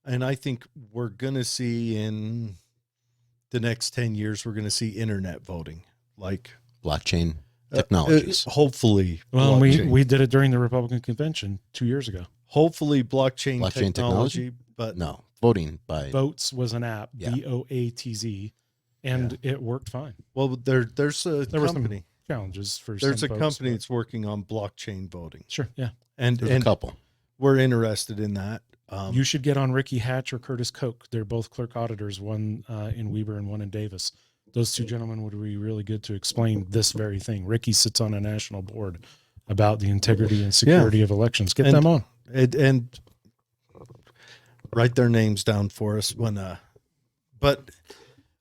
And I think we're going to see in the next 10 years, we're going to see internet voting, like blockchain technologies. Hopefully. Well, we did it during the Republican convention 2 years ago. Hopefully blockchain technology, but no, voting by Votes was an app, VOATZ, and it worked fine. Well, there's a company. Challenges for there's a company that's working on blockchain voting. Sure, yeah. And a couple. We're interested in that. You should get on Ricky Hatch or Curtis Koch. They're both clerk auditors, one in Weber and one in Davis. Those two gentlemen would be really good to explain this very thing. Ricky sits on a national board about the integrity and security of elections. Get them on. And write their names down for us but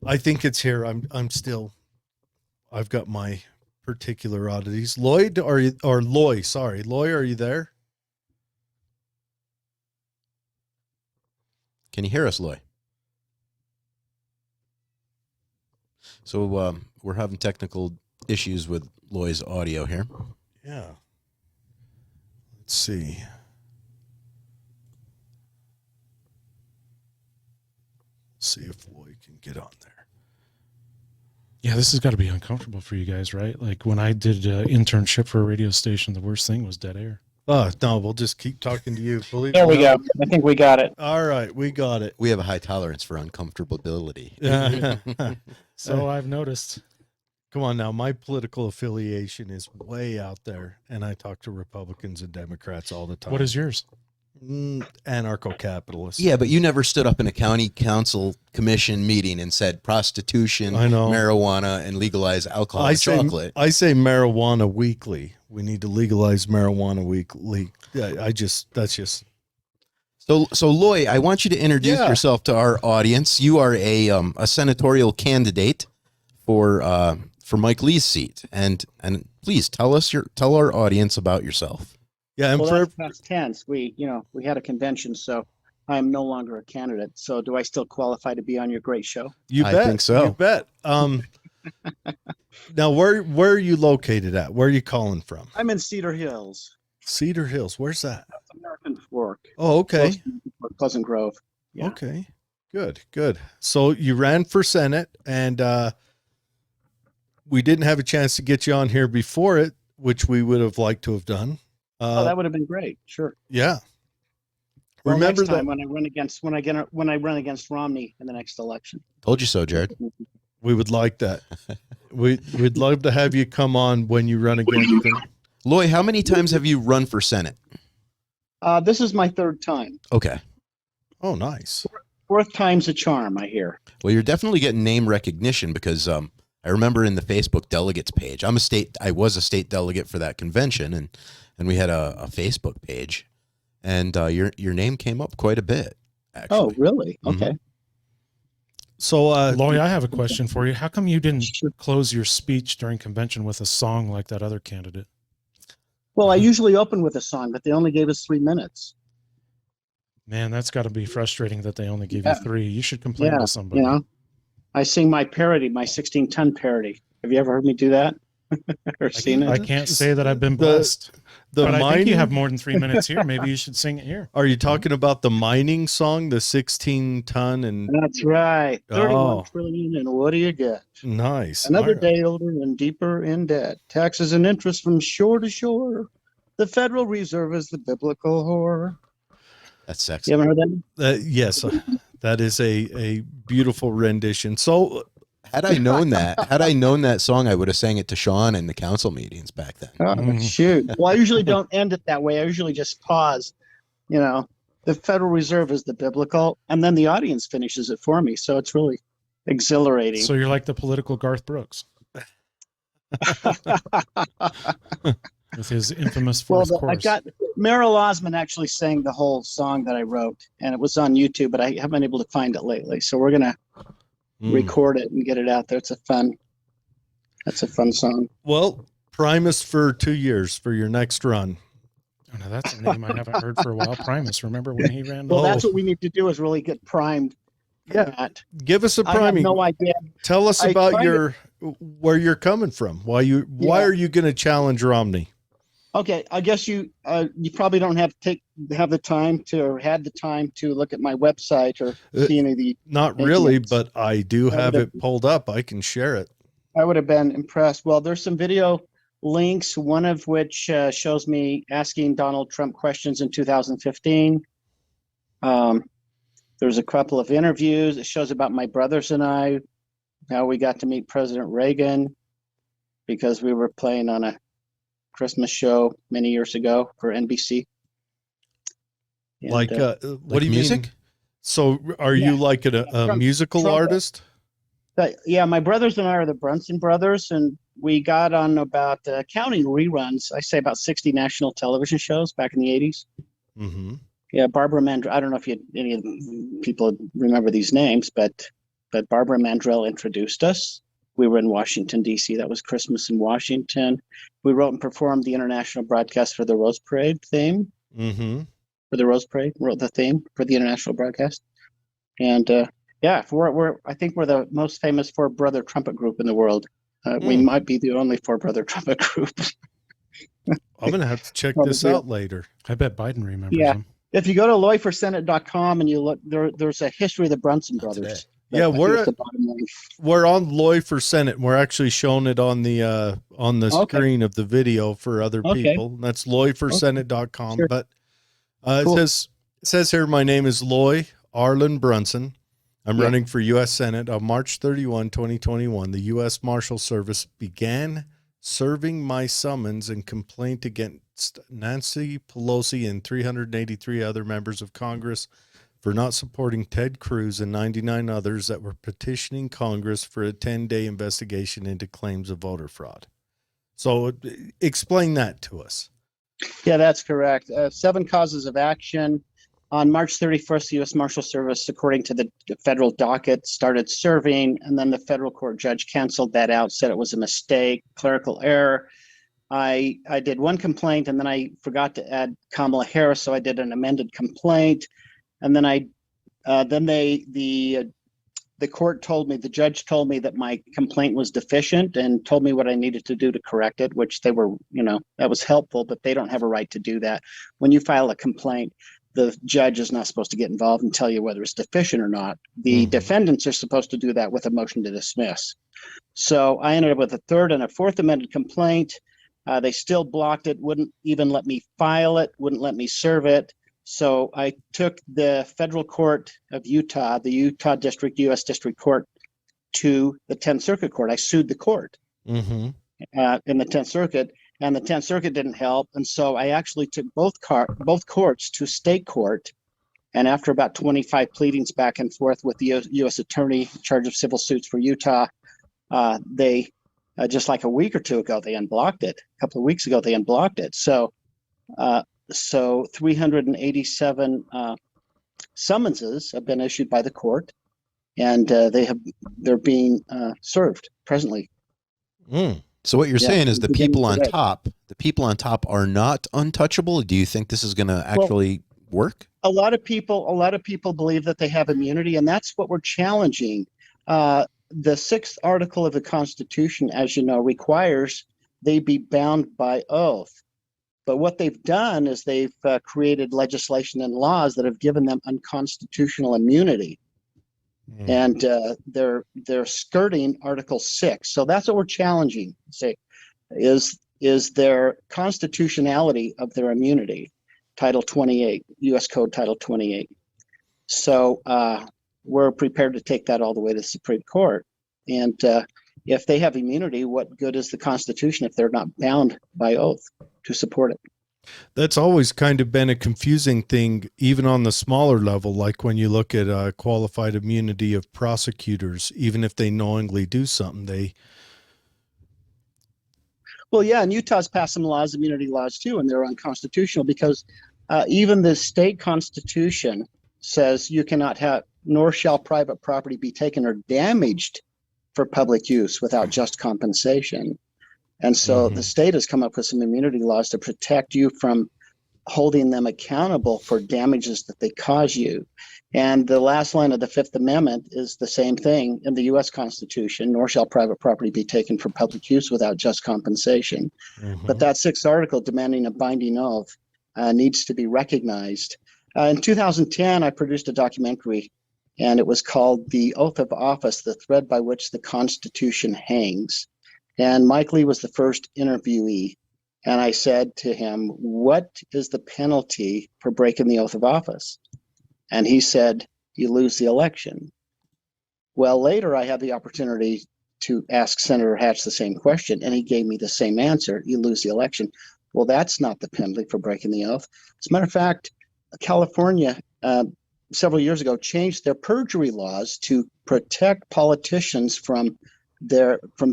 I think it's here. I've got my particular oddities. Loy, are you there? Can you hear us, Loy? So we're having technical issues with Loy's audio here. Yeah. Let's see. See if Loy can get on there. Yeah, this has got to be uncomfortable for you guys, right? Like when I did an internship for a radio station, the worst thing was dead air. Oh, no, we'll just keep talking to you. There we go. I think we got it. All right, we got it. We have a high tolerance for uncomfortability. So I've noticed. Come on now, my political affiliation is way out there, and I talk to Republicans and Democrats all the time. What is yours? Anarcho-capitalist. Yeah, but you never stood up in a county council commission meeting and said prostitution, I know, marijuana, and legalize alcohol and chocolate. I say marijuana weekly. We need to legalize marijuana weekly. Yeah, that's just. So Loy, I want you to introduce yourself to our audience. You are a senatorial candidate for Mike Lee's seat, and please tell our audience about yourself. Yeah, and that's past tense. We had a convention, so I'm no longer a candidate. So do I still qualify to be on your great show? I think so. You bet. Now, where are you located at? Where are you calling from? I'm in Cedar Hills. Cedar Hills. Where's that? That's American Fork. Oh, okay. Pleasant Grove. Yeah. Okay. Good. So you ran for Senate, and we didn't have a chance to get you on here before it, which we would have liked to have done. That would have been great. Sure. Yeah. Well, remember next time when I run against Romney in the next election. Told you so, Jared. We would like that. We'd love to have you come on when you run against him. Loy, how many times have you run for Senate? This is my third time. Okay. Oh, nice. Fourth time's a charm, I hear. Well, you're definitely getting name recognition because I remember in the Facebook delegates page, I was a state delegate for that convention, and we had a Facebook page, and your name came up quite a bit, actually. Oh, really? Okay. Mm-hmm. So, Loy, I have a question for you. How come you didn't close your speech during convention with a song like that other candidate? Well, I usually open with a song, but they only gave us 3 minutes. Man, that's got to be frustrating that they only gave you 3. You should complain to somebody. I sing my parody, my 16-ton parody. Have you ever heard me do that? Or seen it? I can't say that I've been blessed. But I think you have more than 3 minutes here. Maybe you should sing it here. Are you talking about the mining song, the 16-ton? And that's right. 31 trillion, and what do you get? Nice. Another day older and deeper in debt. Taxes and interest from shore to shore. The Federal Reserve is the biblical whore. That's sexy. You haven't heard that? Yes. That is a beautiful rendition. So had I known that song, I would have sang it to Shawn in the council meetings back then. Oh, shoot. Well, I usually don't end it that way. I usually just pause. The Federal Reserve is the biblical, and then the audience finishes it for me. So it's really exhilarating. So you're like the political Garth Brooks. With his infamous fourth chorus. I got Merrill Osmond actually sang the whole song that I wrote, and it was on YouTube, but I haven't been able to find it lately. So we're gonna record it and get it out there. That's a fun song. Well, Primus for 2 years for your next run. Oh, no, that's a name I haven't heard for a while. Primus. Remember when he ran? Well, that's what we need to do is really get primed. Yeah. Give us a priming. I have no idea. Tell us about where you're coming from. Why are you going to challenge Romney? Okay, I guess you probably don't have the time to, or had the time to look at my website or Uh, see any of the Not really, paintings. but I do I have would have it pulled up. I can share it. I would have been impressed. Well, there's some video links, one of which shows me asking Donald Trump questions in 2015. There's a couple of interviews. It shows about my brothers and I, how we got to meet President Reagan because we were playing on a Christmas show many years ago for NBC. And, Like, what Like do you music? mean? So, are Yeah. you like a Trump- musical Trump- artist? but yeah, my brothers and I are the Brunson brothers, and we got on about counting reruns. I say about 60 national television shows back in the 80s. Mm-hmm. Yeah, Barbara Mandrell. I don't know if any of the people remember these names, but Barbara Mandrell introduced us. We were in Washington, D.C. That was Christmas in Washington. We wrote and performed the international broadcast for the Rose Parade theme. Mm-hmm. For the Rose Parade, wrote the theme for the international broadcast. And yeah, I think we're the most famous four-brother trumpet group in the world. We might be the only four-brother trumpet group. I'm gonna have to check Probably this real. out later. I bet Biden remembers Yeah. him. If you go to loyforsenate.com and you look, there's a history of the Brunson brothers. Yeah, I think we're it's the bottom line. We're on Loy for Senate. We're actually showing it on the Okay. screen of the video for other Okay. people. That's loyforsenate.com. Sure. But Cool. it says here, my name is Loy Arlen Brunson. I'm Yeah. running for U.S. Senate on March 31, 2021. The U.S. Marshal Service began serving my summons and complaint against Nancy Pelosi and 383 other members of Congress for not supporting Ted Cruz and 99 others that were petitioning Congress for a 10-day investigation into claims of voter fraud. So explain that to us. Yeah, that's correct. 7 causes of action. On March 31st, the U.S. Marshal Service, according to the federal docket, started serving, and then the federal court judge canceled that out, said it was a mistake, clerical error. I did one complaint, and then I forgot to add Kamala Harris, so I did an amended complaint. And then the court told me, the judge told me that my complaint was deficient and told me what I needed to do to correct it, which they were, that was helpful, but they don't have a right to do that. When you file a complaint, the judge is not supposed to get involved and tell you whether it's deficient or not. The defendants are supposed to do that with a motion to dismiss. So I ended up with a third and a fourth amended complaint. They still blocked it, wouldn't even let me file it, wouldn't let me serve it. So I took the federal court of Utah, the Utah District, U.S. District Court, to the 10th Circuit Court. I sued the court in the 10th Circuit, and the 10th Circuit didn't help. And so I actually took both courts to state court. And after about 25 pleadings back and forth with the U.S. Attorney in charge of civil suits for Utah, they just like a week or two ago, they unblocked it. A couple of weeks ago, they unblocked it. So 387 summonses have been issued by the court, and they're being served presently. So what you're saying is the people on today. top are not untouchable. Do you think this is going to actually work? A lot of people believe that they have immunity, and that's what we're challenging. The 6th article of the Constitution, as you know, requires they be bound by oath. But what they've done is they've created legislation and laws that have given them unconstitutional immunity. And they're skirting Article 6. So that's what we're challenging. Say, is their constitutionality of their immunity, Title 28, U.S. Code Title 28. So we're prepared to take that all the way to the Supreme Court. And if they have immunity, what good is the Constitution if they're not bound by oath to support it? That's always kind of been a confusing thing, even on the smaller level, like when you look at qualified immunity of prosecutors, even if they knowingly do something, Well, yeah, and Utah's passed some laws, immunity laws too, and they're unconstitutional because even the state constitution says you cannot have, nor shall private property be taken or damaged for public use without just compensation. And so the state has come up with some immunity laws to protect you from holding them accountable for damages that they cause you. And the last line of the Fifth Amendment is the same thing in the U.S. Constitution, nor shall private property be taken for public use without just compensation. But that sixth article demanding a binding oath needs to be recognized. In 2010, I produced a documentary, and it was called The Oath of Office, the Thread by Which the Constitution Hangs. And Mike Lee was the first interviewee. And I said to him, what is the penalty for breaking the oath of office? And he said, you lose the election. Well, later I had the opportunity to ask Senator Hatch the same question, and he gave me the same answer. You lose the election. Well, that's not the penalty for breaking the oath. As a matter of fact, California, several years ago, changed their perjury laws to protect politicians from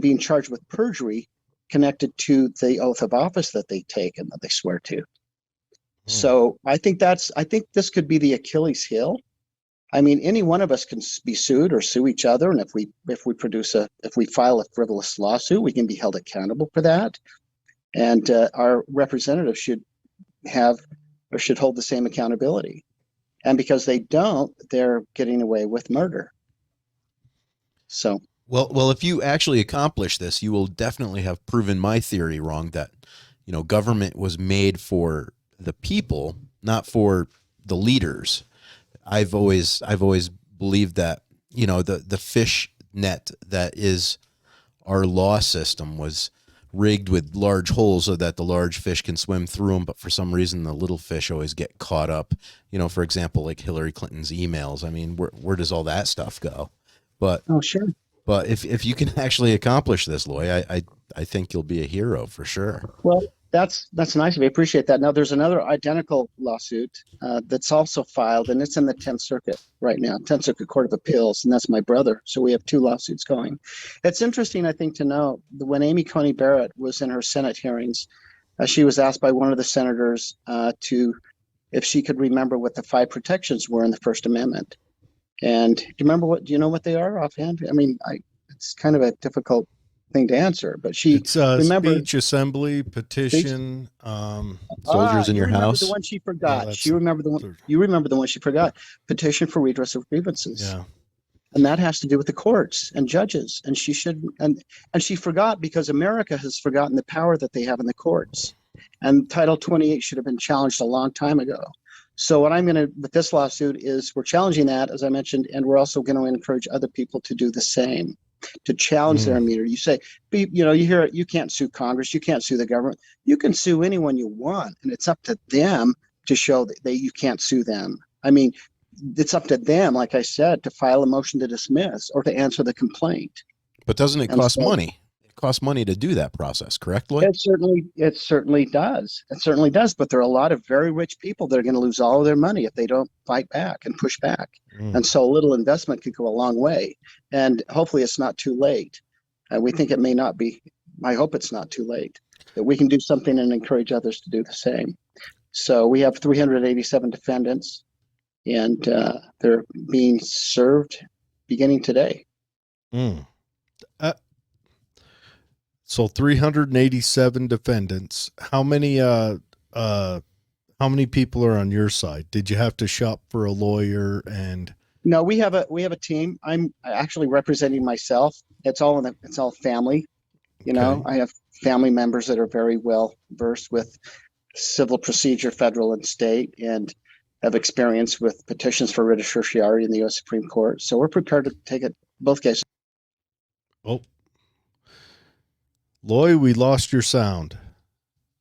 being charged with perjury connected to the oath of office that they take and that they swear to. So I think this could be the Achilles heel. I mean, any one of us can be sued or sue each other, and if we file a frivolous lawsuit, we can be held accountable for that. And our representatives should hold the same accountability. And because they don't, they're getting away with murder. So. Well, if you actually accomplish this, you will definitely have proven my theory wrong that, government was made for the people, not for the leaders. I've always believed that, the fish net that is our law system was rigged with large holes so that the large fish can swim through them. But for some reason, the little fish always get caught up, for example, like Hillary Clinton's emails. I mean, where does all that stuff go? But, oh, sure. But if you can actually accomplish this, Loy, I think you'll be a hero for sure. Well, that's nice of you. I appreciate that. Now, there's another identical lawsuit that's also filed, and it's in the 10th Circuit right now, 10th Circuit Court of Appeals, and that's my brother. So we have two lawsuits going. It's interesting, I think, to know that when Amy Coney Barrett was in her Senate hearings, she was asked by one of the senators if she could remember what the 5 protections were in the First Amendment. And do you know what they are offhand? I mean, it's kind of a difficult thing to answer, but it's speech, assembly, petition, soldiers in your house. The one she forgot. You remember the one she forgot. Petition for redress of grievances. Yeah. And that has to do with the courts and judges. And she forgot because America has forgotten the power that they have in the courts. And Title 28 should have been challenged a long time ago. So what I'm going to, with this lawsuit, is we're challenging that, as I mentioned, and we're also going to encourage other people to do the same, to challenge their immunity. You say, you hear it, you can't sue Congress, you can't sue the government. You can sue anyone you want, and it's up to them to show that you can't sue them. I mean, it's up to them, like I said, to file a motion to dismiss or to answer the complaint. But doesn't it cost money? Cost money to do that process, correct, Lloyd? It certainly does. It certainly does. But there are a lot of very rich people that are going to lose all of their money if they don't fight back and push back. And so a little investment could go a long way. And hopefully it's not too late. We think it may not be. I hope it's not too late, that we can do something and encourage others to do the same. So we have 387 defendants, and they're being served beginning today. So 387 defendants. How many people are on your side? Did you have to shop for a lawyer? And no, we have a team. I'm actually representing myself. It's all family. I have family members that are very well versed with civil procedure, federal and state, and have experience with petitions for writ of certiorari in the U.S. Supreme Court. So we're prepared to take it both cases. Oh. Loy, we lost your sound.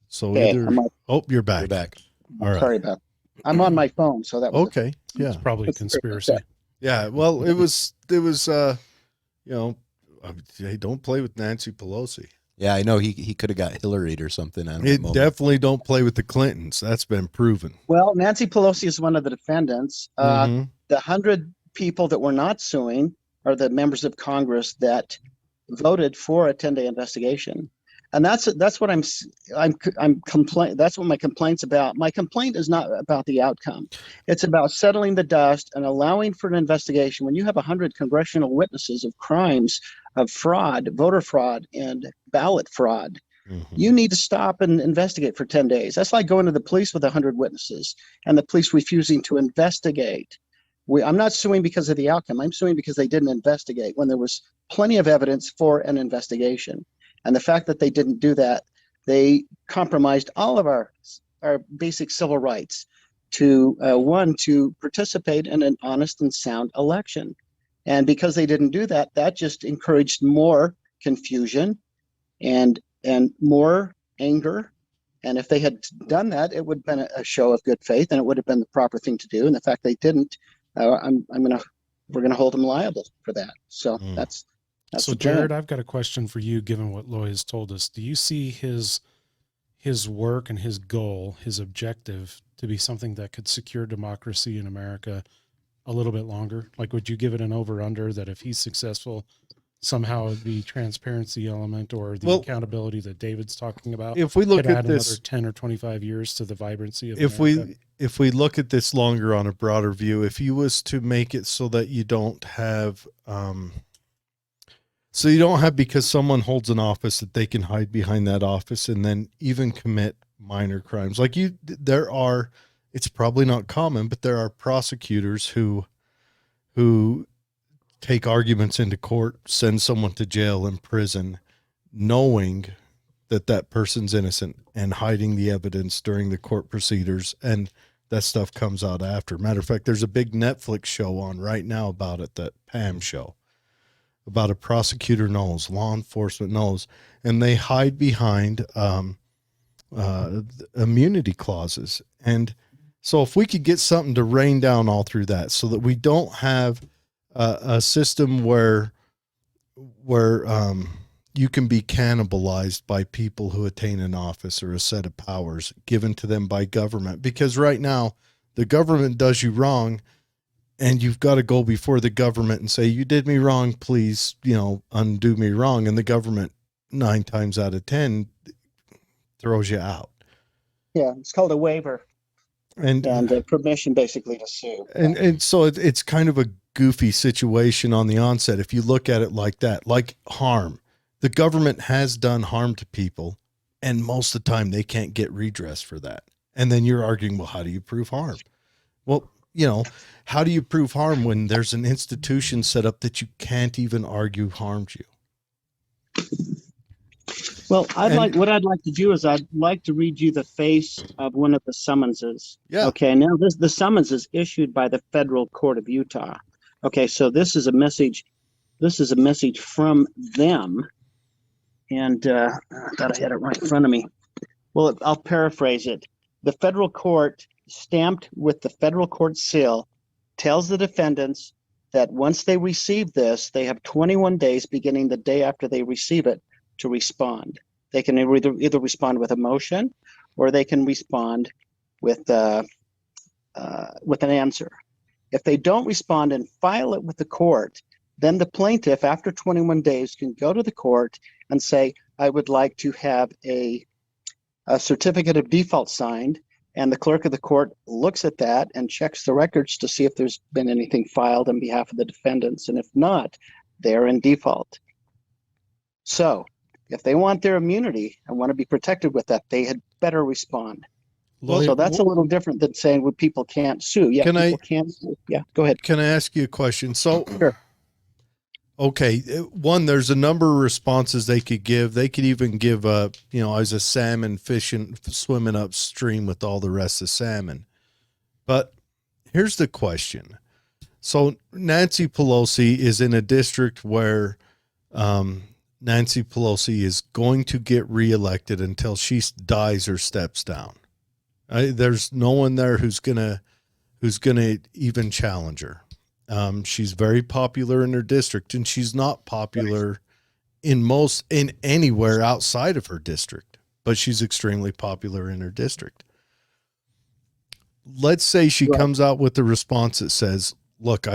So you're back. You're back. All right. Sorry about that. I'm on my phone, so that was okay. Yeah. It's probably a conspiracy. Yeah. Well, it was hey, don't play with Nancy Pelosi. Yeah, I know he could have got Hillaried or something. Definitely don't play with the Clintons. That's been proven. Well, Nancy Pelosi is one of the defendants. The 100 people that we're not suing are the members of Congress that voted for a 10-day investigation, and that's what I'm complain. That's what my complaint's about. My complaint is not about the outcome; it's about settling the dust and allowing for an investigation. When you have 100 congressional witnesses of crimes of fraud, voter fraud, and ballot fraud, You need to stop and investigate for 10 days. That's like going to the police with 100 witnesses and the police refusing to investigate. I'm not suing because of the outcome. I'm suing because they didn't investigate when there was plenty of evidence for an investigation. And the fact that they didn't do that, they compromised all of our basic civil rights to to participate in an honest and sound election. And because they didn't do that, that just encouraged more confusion and more anger. And if they had done that, it would have been a show of good faith, and it would have been the proper thing to do. And the fact they didn't, we're gonna hold them liable for that. So that's so Jared, I've got a question for you. Given what Loy has told us, do you see his work and his goal, his objective, to be something that could secure democracy in America a little bit longer? Like, would you give it an over/under that if he's successful, somehow the transparency element or the accountability that David's talking about, if we look could at add this, another 10 or 25 years to the vibrancy of if America? if we look at this longer on a broader view, if you was to make it so that you don't have because someone holds an office that they can hide behind that office and then even commit minor crimes. Like it's probably not common, but there are prosecutors who take arguments into court, send someone to jail and prison, knowing that person's innocent and hiding the evidence during the court procedures. And that stuff comes out after. Matter of fact, there's a big Netflix show on right now about it, that Pam show, about a prosecutor knows, law enforcement knows, and they hide behind immunity clauses. And so if we could get something to rain down all through that so that we don't have a system where you can be cannibalized by people who attain an office or a set of powers given to them by government. Because right now the government does you wrong and you've got to go before the government and say, you did me wrong, please, undo me wrong. And the government 9 times out of 10 throws you out. Yeah. It's called a waiver and permission basically to sue. And so it's kind of a goofy situation on the onset. If you look at it like that, like harm, the government has done harm to people, and most of the time they can't get redress for that. And then you're arguing, well, how do you prove harm? Well, how do you prove harm when there's an institution set up that you can't even argue harmed you? Well, what I'd like to do is I'd like to read you the face of one of the summonses. Yeah. Okay. Now the summons is issued by the Federal Court of Utah. Okay. So this is a message from them. And I thought I had it right in front of me. Well, I'll paraphrase it. The federal court, stamped with the federal court seal, tells the defendants that once they receive this, they have 21 days beginning the day after they receive it to respond. They can either respond with a motion or they can respond with an answer. If they don't respond and file it with the court, then the plaintiff, after 21 days, can go to the court and say, I would like to have a certificate of default signed. And the clerk of the court looks at that and checks the records to see if there's been anything filed on behalf of the defendants. And if not, they're in default. So if they want their immunity and want to be protected with that, they had better respond. So that's a little different than saying well, people can't sue. Yeah, people can't sue. Yeah, go ahead. Can I ask you a question? So, sure. Okay, one, there's a number of responses they could give. They could even give as a salmon fishing, swimming upstream with all the rest of salmon. But here's the question. So Nancy Pelosi is in a district where Nancy Pelosi is going to get reelected until she dies or steps down. There's no one there who's gonna even challenge her. She's very popular in her district, and she's not popular in anywhere outside of her district, but she's extremely popular in her district. Let's say she comes out with a response that says, look,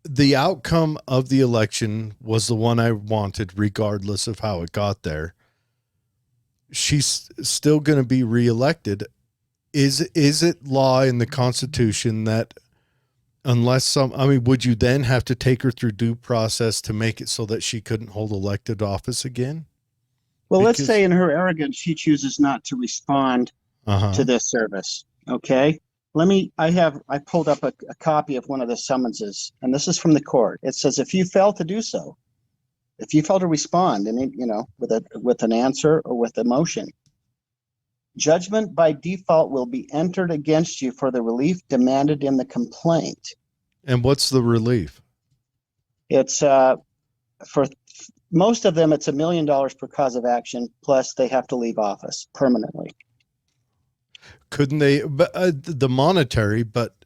the outcome of the election was the one I wanted, regardless of how it got there. She's still going to be reelected. Is it law in the Constitution that would you then have to take her through due process to make it so that she couldn't hold elected office again? Well, let's Because- say in her arrogance, she chooses not to respond to this service. Okay. I pulled up a copy of one of the summonses, and this is from the court. It says, if you fail to do so, if you fail to respond and, with an answer or with a motion, judgment by default will be entered against you for the relief demanded in the complaint. And what's the relief? It's for most of them, it's $1 million per cause of action, plus they have to leave office permanently. Couldn't they, the monetary, but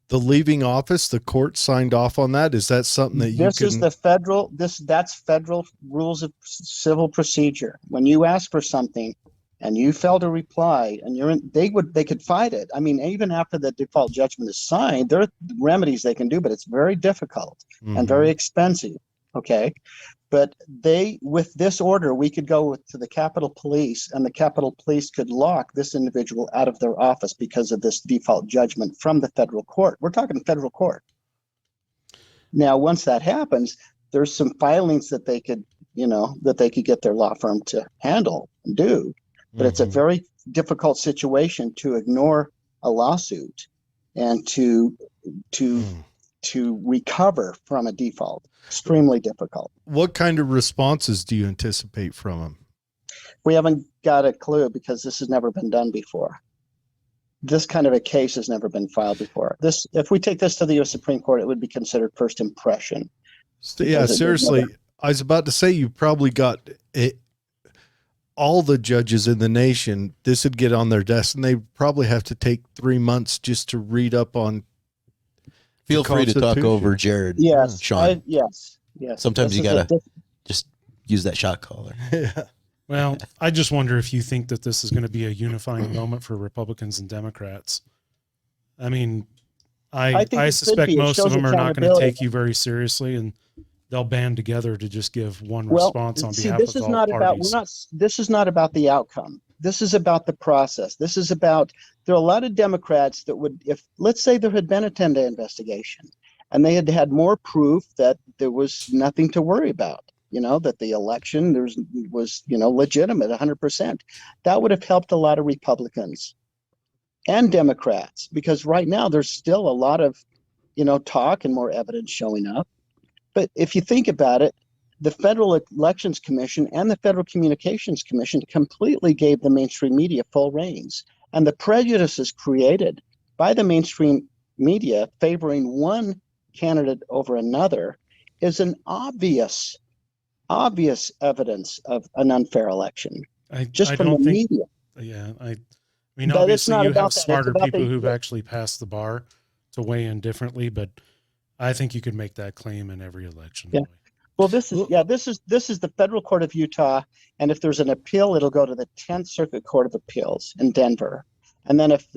the leaving office, the court signed off on that? Is that something that you This is the federal, that's federal rules of civil procedure. When you ask for something and you fail to reply and they could fight it. I mean, even after the default judgment is signed, there are remedies they can do, but it's very difficult and very expensive. Okay. But with this order, we could go to the Capitol Police, and the Capitol Police could lock this individual out of their office because of this default judgment from the federal court. We're talking federal court. Now, once that happens, there's some filings that they could get their law firm to handle and do. But it's a very difficult situation to ignore a lawsuit and to recover from a default. Extremely difficult. What kind of responses do you anticipate from them? We haven't got a clue because this has never been done before. This kind of a case has never been filed before. If we take this to the U.S. Supreme Court, it would be considered first impression. Yeah, seriously. I was about to say, you probably got all the judges in the nation. This would get on their desk, and they probably have to take 3 months just to read up on. Feel free to talk Constitution. over Jared. Yes, Sean. yes. Sometimes This you is gotta just use that shot caller. Yeah. Well, I just wonder if you think that this is going to be a unifying moment for Republicans and Democrats. I mean, I think it could suspect be. It most of shows them are not going to accountability. take you very seriously, and they'll band together to just give one response on behalf this of is all not parties. this is not about the outcome. This is about the process. This is about, there are a lot of Democrats that would, if let's say there had been a 10-day investigation and they had had more proof that there was nothing to worry about, that the election was legitimate 100%. That would have helped a lot of Republicans and Democrats, because right now there's still a lot of, talk and more evidence showing up. But if you think about it, the Federal Elections Commission and the Federal Communications Commission completely gave the mainstream media full reins. And the prejudices created by the mainstream media favoring one candidate over another is an obvious evidence of an unfair election. I From don't the think. media. Yeah, I mean, But it's obviously not you about have that. It's smarter about people the- who've actually passed the bar to weigh in differently, but I think you could make that claim in every election. Yeah. Well, this is the Federal Court of Utah, and if there's an appeal, it'll go to the 10th Circuit Court of Appeals in Denver. And then if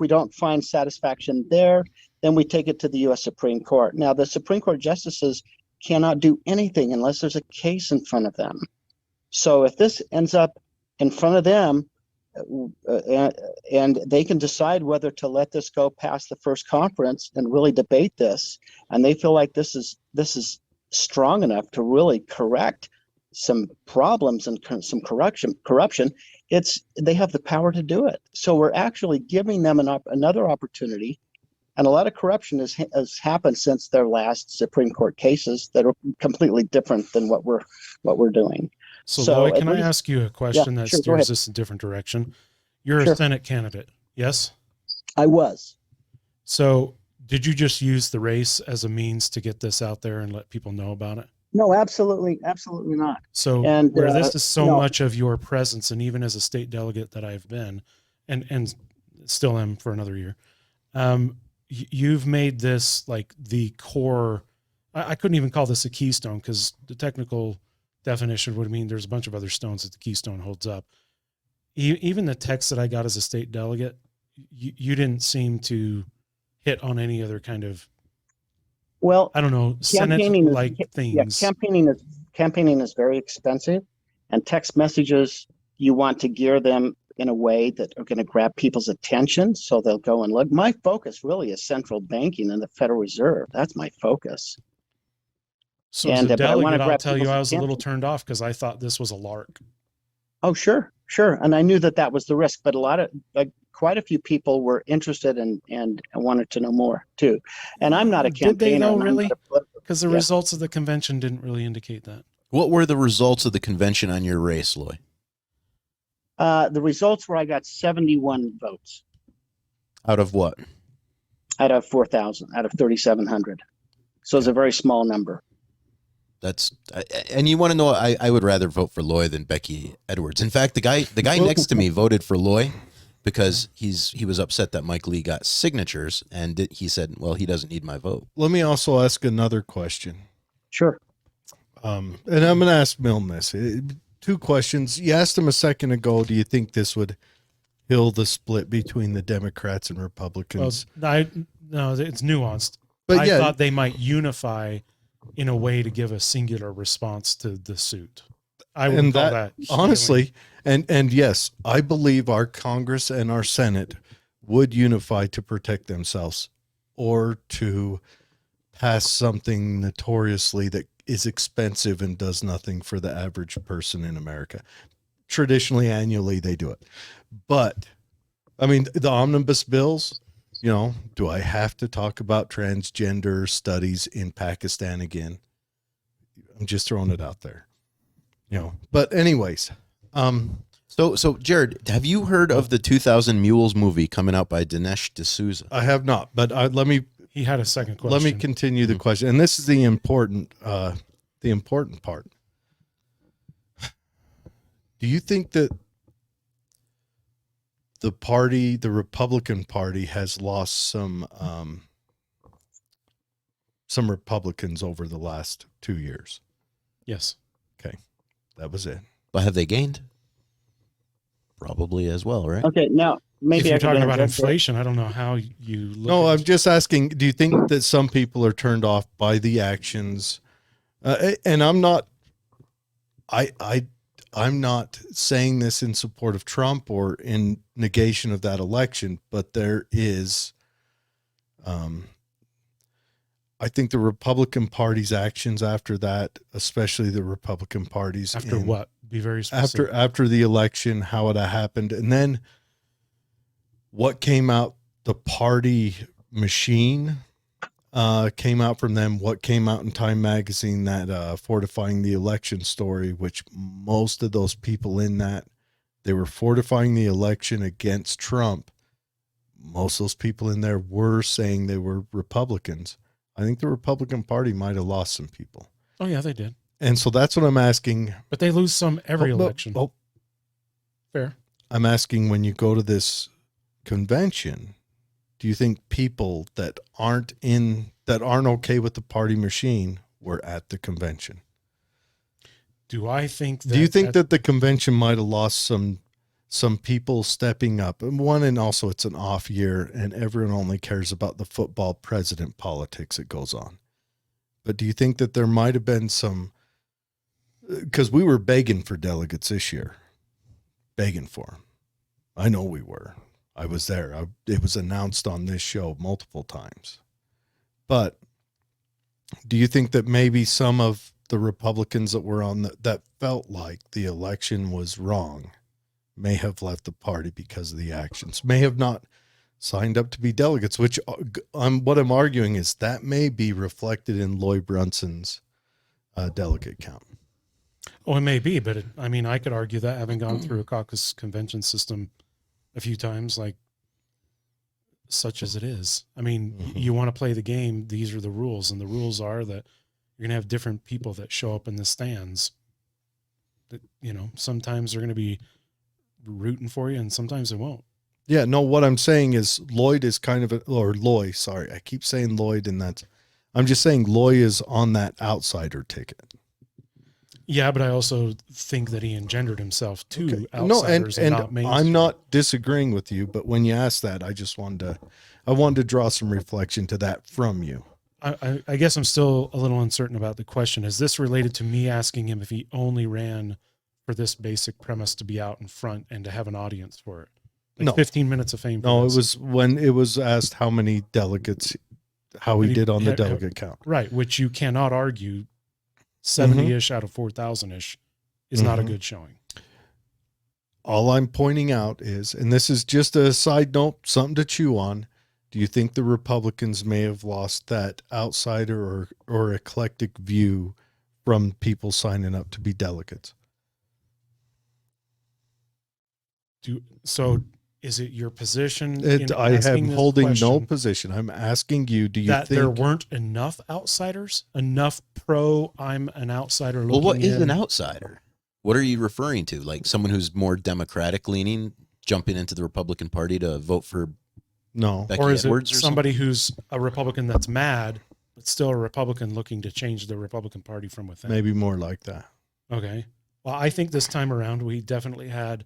we don't find satisfaction there, then we take it to the U.S. Supreme Court. Now, the Supreme Court justices cannot do anything unless there's a case in front of them. So if this ends up in front of them, and they can decide whether to let this go past the first conference and really debate this, and they feel like this is strong enough to really correct some problems and some corruption, they have the power to do it. So we're actually giving them another opportunity. And a lot of corruption has happened since their last Supreme Court cases that are completely different than what we're doing. So, So Loy, at can I least- ask you a question that sure, go steers ahead. this in a different direction? You're Sure. a Senate candidate, yes? I was. So did you just use the race as a means to get this out there and let people know about it? No, absolutely not. So And, where this is so no. much of your presence, and even as a state delegate that I've been, and still am for another year, you've made this like the core. I couldn't even call this a keystone because the technical definition would mean there's a bunch of other stones that the keystone holds up. Even the text that I got as a state delegate, you didn't seem to hit on any other kind of, Well, I don't know, Senate-like things. Campaigning is very expensive, and text messages, you want to gear them in a way that are going to grab people's attention, so they'll go and look. My focus really is central banking and the Federal Reserve. That's my focus. So as a but I wanna delegate, I'll grab tell you, people's I was a little attention. turned off because I thought this was a lark. Oh, sure. And I knew that was the risk, but quite a few people were interested and wanted to know more too. And I'm not a Did they campaigner. though, and I'm really? not a political- Because the Yeah. results of the convention didn't really indicate that. What were the results of the convention on your race, Loy? The results were I got 71 votes Out of what? out of 4,000, out of 3,700. So it's a very small number. And you want to know, I would rather vote for Loy than Becky Edwards. In fact, the guy next to me voted for Loy because he was upset that Mike Lee got signatures, and he said, well, he doesn't need my vote. Let me also ask another question. Sure. And I'm going to ask Milne this. Two questions. You asked him a second ago, do you think this would heal the split between the Democrats and Republicans? Well, no, it's nuanced. But I yeah, thought they might unify in a way to give a singular response to the suit. I would and call that that honestly, and yes, I believe our Congress and our Senate would unify to protect themselves or to pass something notoriously that is expensive and does nothing for the average person in America. Traditionally, annually, they do it. But I mean, the omnibus bills, do I have to talk about transgender studies in Pakistan again? I'm just throwing it out there, but anyways, So Jared, have you heard of the 2000 Mules movie coming out by Dinesh D'Souza? I have not, but let me he had a second question. let me continue the question. And this is the important part. Do you think that the Republican Party has lost some Republicans over the last 2 years? Yes. Okay. That was it. But have they gained? Probably as well, right? Okay. Now, maybe If you're I could talking about interject there. inflation, I don't know how you look No, at I'm just asking, do you think that some people are turned off by the actions? And I'm not saying this in support of Trump or in negation of that election, but there is, I think the Republican Party's actions after that, especially the Republican Party's after what? Be very specific. after the election, how it happened, and then what came out, the party machine came out from them, what came out in Time magazine, that fortifying the election story, which most of those people in that, they were fortifying the election against Trump. Most of those people in there were saying they were Republicans. I think the Republican Party might have lost some people. Oh yeah, they did. And so that's what I'm asking. But they lose some every election. Fair. I'm asking, when you go to this convention, do you think people that aren't okay with the party machine were at the convention? Do I think that? Do you think that the convention might have lost some people stepping up? And also it's an off year and everyone only cares about the football president politics that goes on. But do you think that there might have been some, because we were begging for delegates this year, begging for them. I know we were. I was there. It was announced on this show multiple times. But do you think that maybe some of the Republicans that were on that felt like the election was wrong may have left the party because of the actions, may have not signed up to be delegates, which what I'm arguing is that may be reflected in Loy Brunson's delegate count. Oh, it may be, but I could argue that, having gone through a caucus convention system a few times, like such as it is. You want to play the game. These are the rules, and the rules are that you're going to have different people that show up in the stands. That, sometimes they're going to be rooting for you, and sometimes they won't. Yeah, no, what I'm saying is Loy is Loy, sorry. I keep saying Lloyd, and I'm just saying Loy is on that outsider ticket. Yeah, but I also think that he engendered himself to Okay. No, outsiders and not mainstream. I'm not disagreeing with you, but when you asked that, I wanted to draw some reflection to that from you. I guess I'm still a little uncertain about the question. Is this related to me asking him if he only ran for this basic premise to be out in front and to have an audience for it? Like No. 15 minutes of fame. No, it was when it was asked how many delegates, how he did on the delegate count. Right, which you cannot argue 70-ish out of 4,000-ish is not a Mhm. good showing. All I'm pointing out is, and this is just a side note, something to chew on. Do you think the Republicans may have lost that outsider or eclectic view from people signing up to be delegates? So is it your position? I am holding no question position. I'm asking you, do you that think there weren't enough outsiders, enough I'm an outsider looking Well, what is in? an outsider? What are you referring to? Like someone who's more Democratic leaning, jumping into the Republican Party to vote for no? Becky Or is Edwards it or somebody who's a Republican that's mad, but still a Republican looking to change the Republican Party from within? Maybe more like that. Okay. Well, I think this time around we definitely had.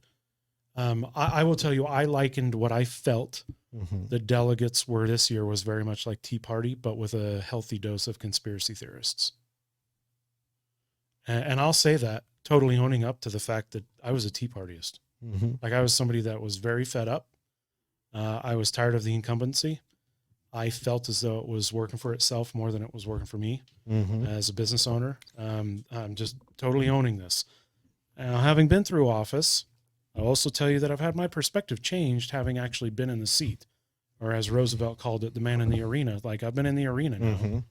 I will tell you, I likened what I felt Mhm. the delegates were this year was very much like Tea Party, but with a healthy dose of conspiracy theorists. And I'll say that, totally owning up to the fact that I was a Tea Partyist. Mhm. Like I was somebody that was very fed up. I was tired of the incumbency. I felt as though it was working for itself more than it was working for me Mhm. as a business owner. I'm just totally owning this. Now, having been through office, I'll also tell you that I've had my perspective changed having actually been in the seat, or as Roosevelt called it, the man in the arena. Like I've been in the arena now, Mhm.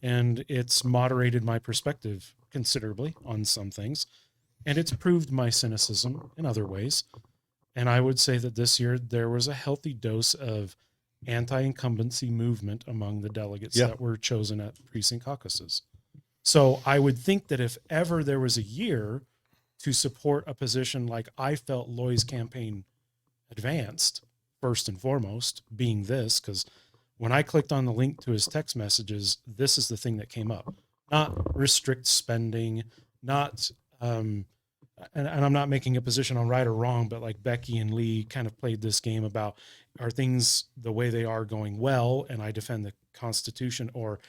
and it's moderated my perspective considerably on some things, and it's proved my cynicism in other ways. And I would say that this year there was a healthy dose of anti-incumbency movement among the delegates Yeah. that were chosen at precinct caucuses. So I would think that if ever there was a year to support a position like I felt Loy's campaign advanced, first and foremost, being this, because when I clicked on the link to his text messages, this is the thing that came up. Not restrict spending, not and I'm not making a position on right or wrong, but like Becky and Lee kind of played this game about, are things the way they are going well and I defend the Constitution, or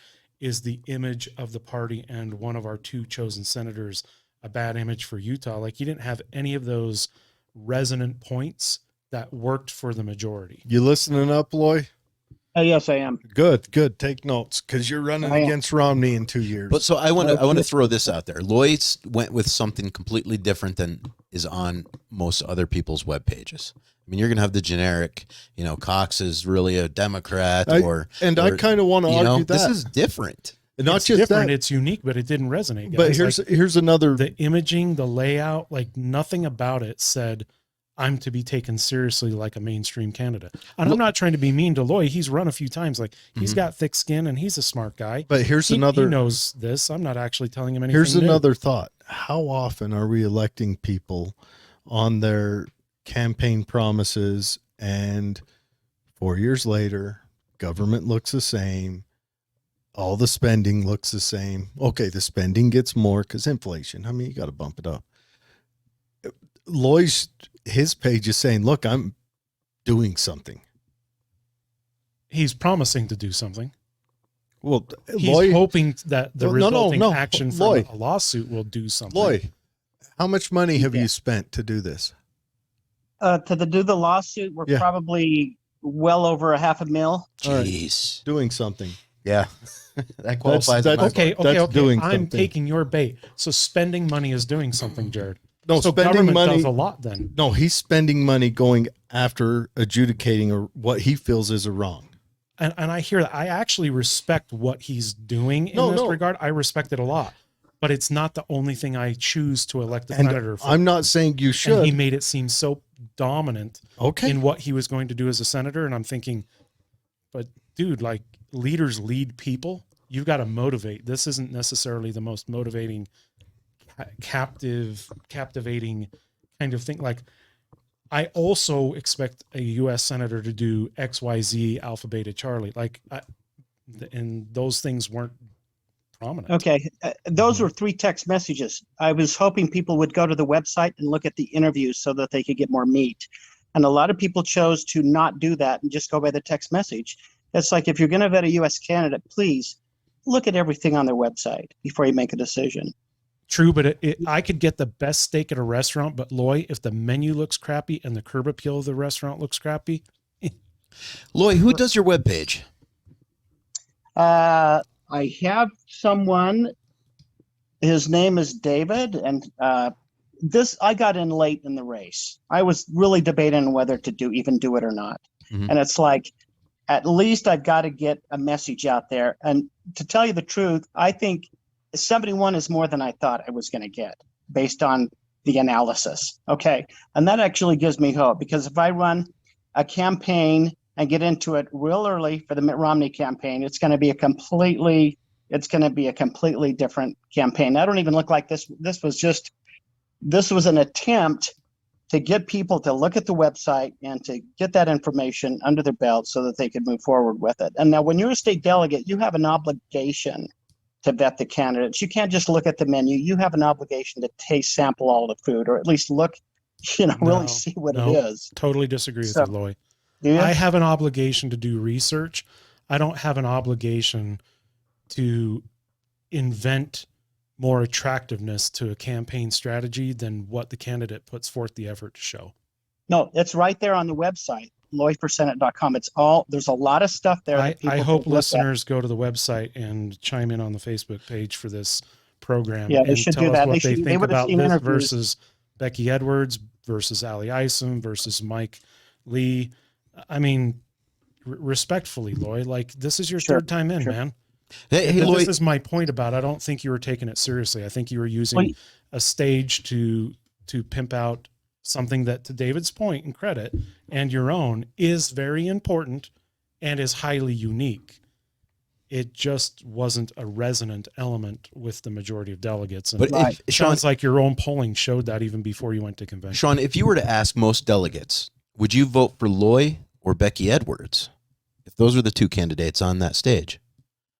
is the image of the party and one of our two chosen senators a bad image for Utah? Like you didn't have any of those resonant points that worked for the majority. You listening up, Loy? Yes, I am. Good. Take notes, because you're running I am. against Romney in 2 years. But so I want to throw this out there. Lloyd's went with something completely different than is on most other people's web pages. I mean, you're going to have the generic, Cox is really a Democrat, I or, kind of want to argue that this is different. not It's just different, that, it's unique, but it didn't resonate. but guys. here's another. The imaging, the layout, like nothing about it said I'm to be taken seriously like a mainstream candidate. And I'm not trying to be mean to Loy. He's run a few times. Like he's got thick skin and he's a smart guy. But here's He another. knows this. I'm not actually telling him anything. Here's new. another thought. How often are we electing people on their campaign promises, and 4 years later, government looks the same, all the spending looks the same? Okay, the spending gets more because inflation. I mean, you got to bump it up. His page is saying, look, I'm doing something. He's promising to do something. Well, He's hoping that the Well, no, resulting action from Loy. a lawsuit will do something. Loy, how much money have Yeah. you spent to do this? Do the lawsuit, we're Yeah. probably well over $500,000. All right. Jeez. Doing something. Yeah. That qualifies. that's- as my Okay, book. okay, That's okay. doing I'm something. taking your bait. So spending money is doing something, Jared. No, So spending government money. does a lot then. No, he's spending money going after adjudicating what he feels is a wrong. And I hear that. I actually respect what he's doing in No, this no. regard. I respect it a lot. But it's not the only thing I choose to elect a And senator for. I'm not saying you And should. he made it seem so dominant Okay. in what he was going to do as a senator. And I'm thinking, but dude, like leaders lead people. You've got to motivate. This isn't necessarily the most motivating, captivating kind of thing. Like I also expect a U.S. senator to do X, Y, Z, Alpha, Beta, Charlie. And those things weren't prominent. Okay. Those were 3 text messages. I was hoping people would go to the website and look at the interviews so that they could get more meat. And a lot of people chose to not do that and just go by the text message. It's like, if you're going to vet a U.S. candidate, please look at everything on their website before you make a decision. True, but I could get the best steak at a restaurant, but Loy, if the menu looks crappy and the curb appeal of the restaurant looks crappy, Lloyd, who does your webpage? I have someone His name is David, and I got in late in the race. I was really debating whether to do it or not. Mhm. And it's like, at least I've got to get a message out there. And to tell you the truth, I think 71 is more than I thought I was going to get based on the analysis. Okay. And that actually gives me hope, because if I run a campaign and get into it real early for the Mitt Romney campaign, it's going to be a completely different campaign. I don't even look like this. This was an attempt to get people to look at the website and to get that information under their belt so that they could move forward with it. And now when you're a state delegate, you have an obligation to vet the candidates. You can't just look at the menu. You have an obligation to taste, sample all the food, or at least look, really see what it is. Totally disagree with So- you, Loy. Do you? I have an obligation to do research. I don't have an obligation to invent more attractiveness to a campaign strategy than what the candidate puts forth the effort to show. No, it's right there on the website, loyforsenate.com. There's a lot of stuff there. I that people hope can look at. listeners go to the website and chime in on the Facebook page for this program. Yeah, they and should tell do us that. what They they would think have about seen this interviews. versus Becky Edwards versus Ali Isom versus Mike Lee. I mean, respectfully, Loy, like, this is your Sure, third time in, sure. man. Hey, This Lloyd. is my point about, I don't think you were taking it seriously. I think you were using Well, a stage to pimp out something that, to David's point and credit and your own, is very important and is highly unique. It just wasn't a resonant element with the majority of delegates. And But Right. if Sean, sounds like your own polling showed that even before you went to convention. Sean, if you were to ask most delegates, would you vote for Loy or Becky Edwards? If those were the two candidates on that stage,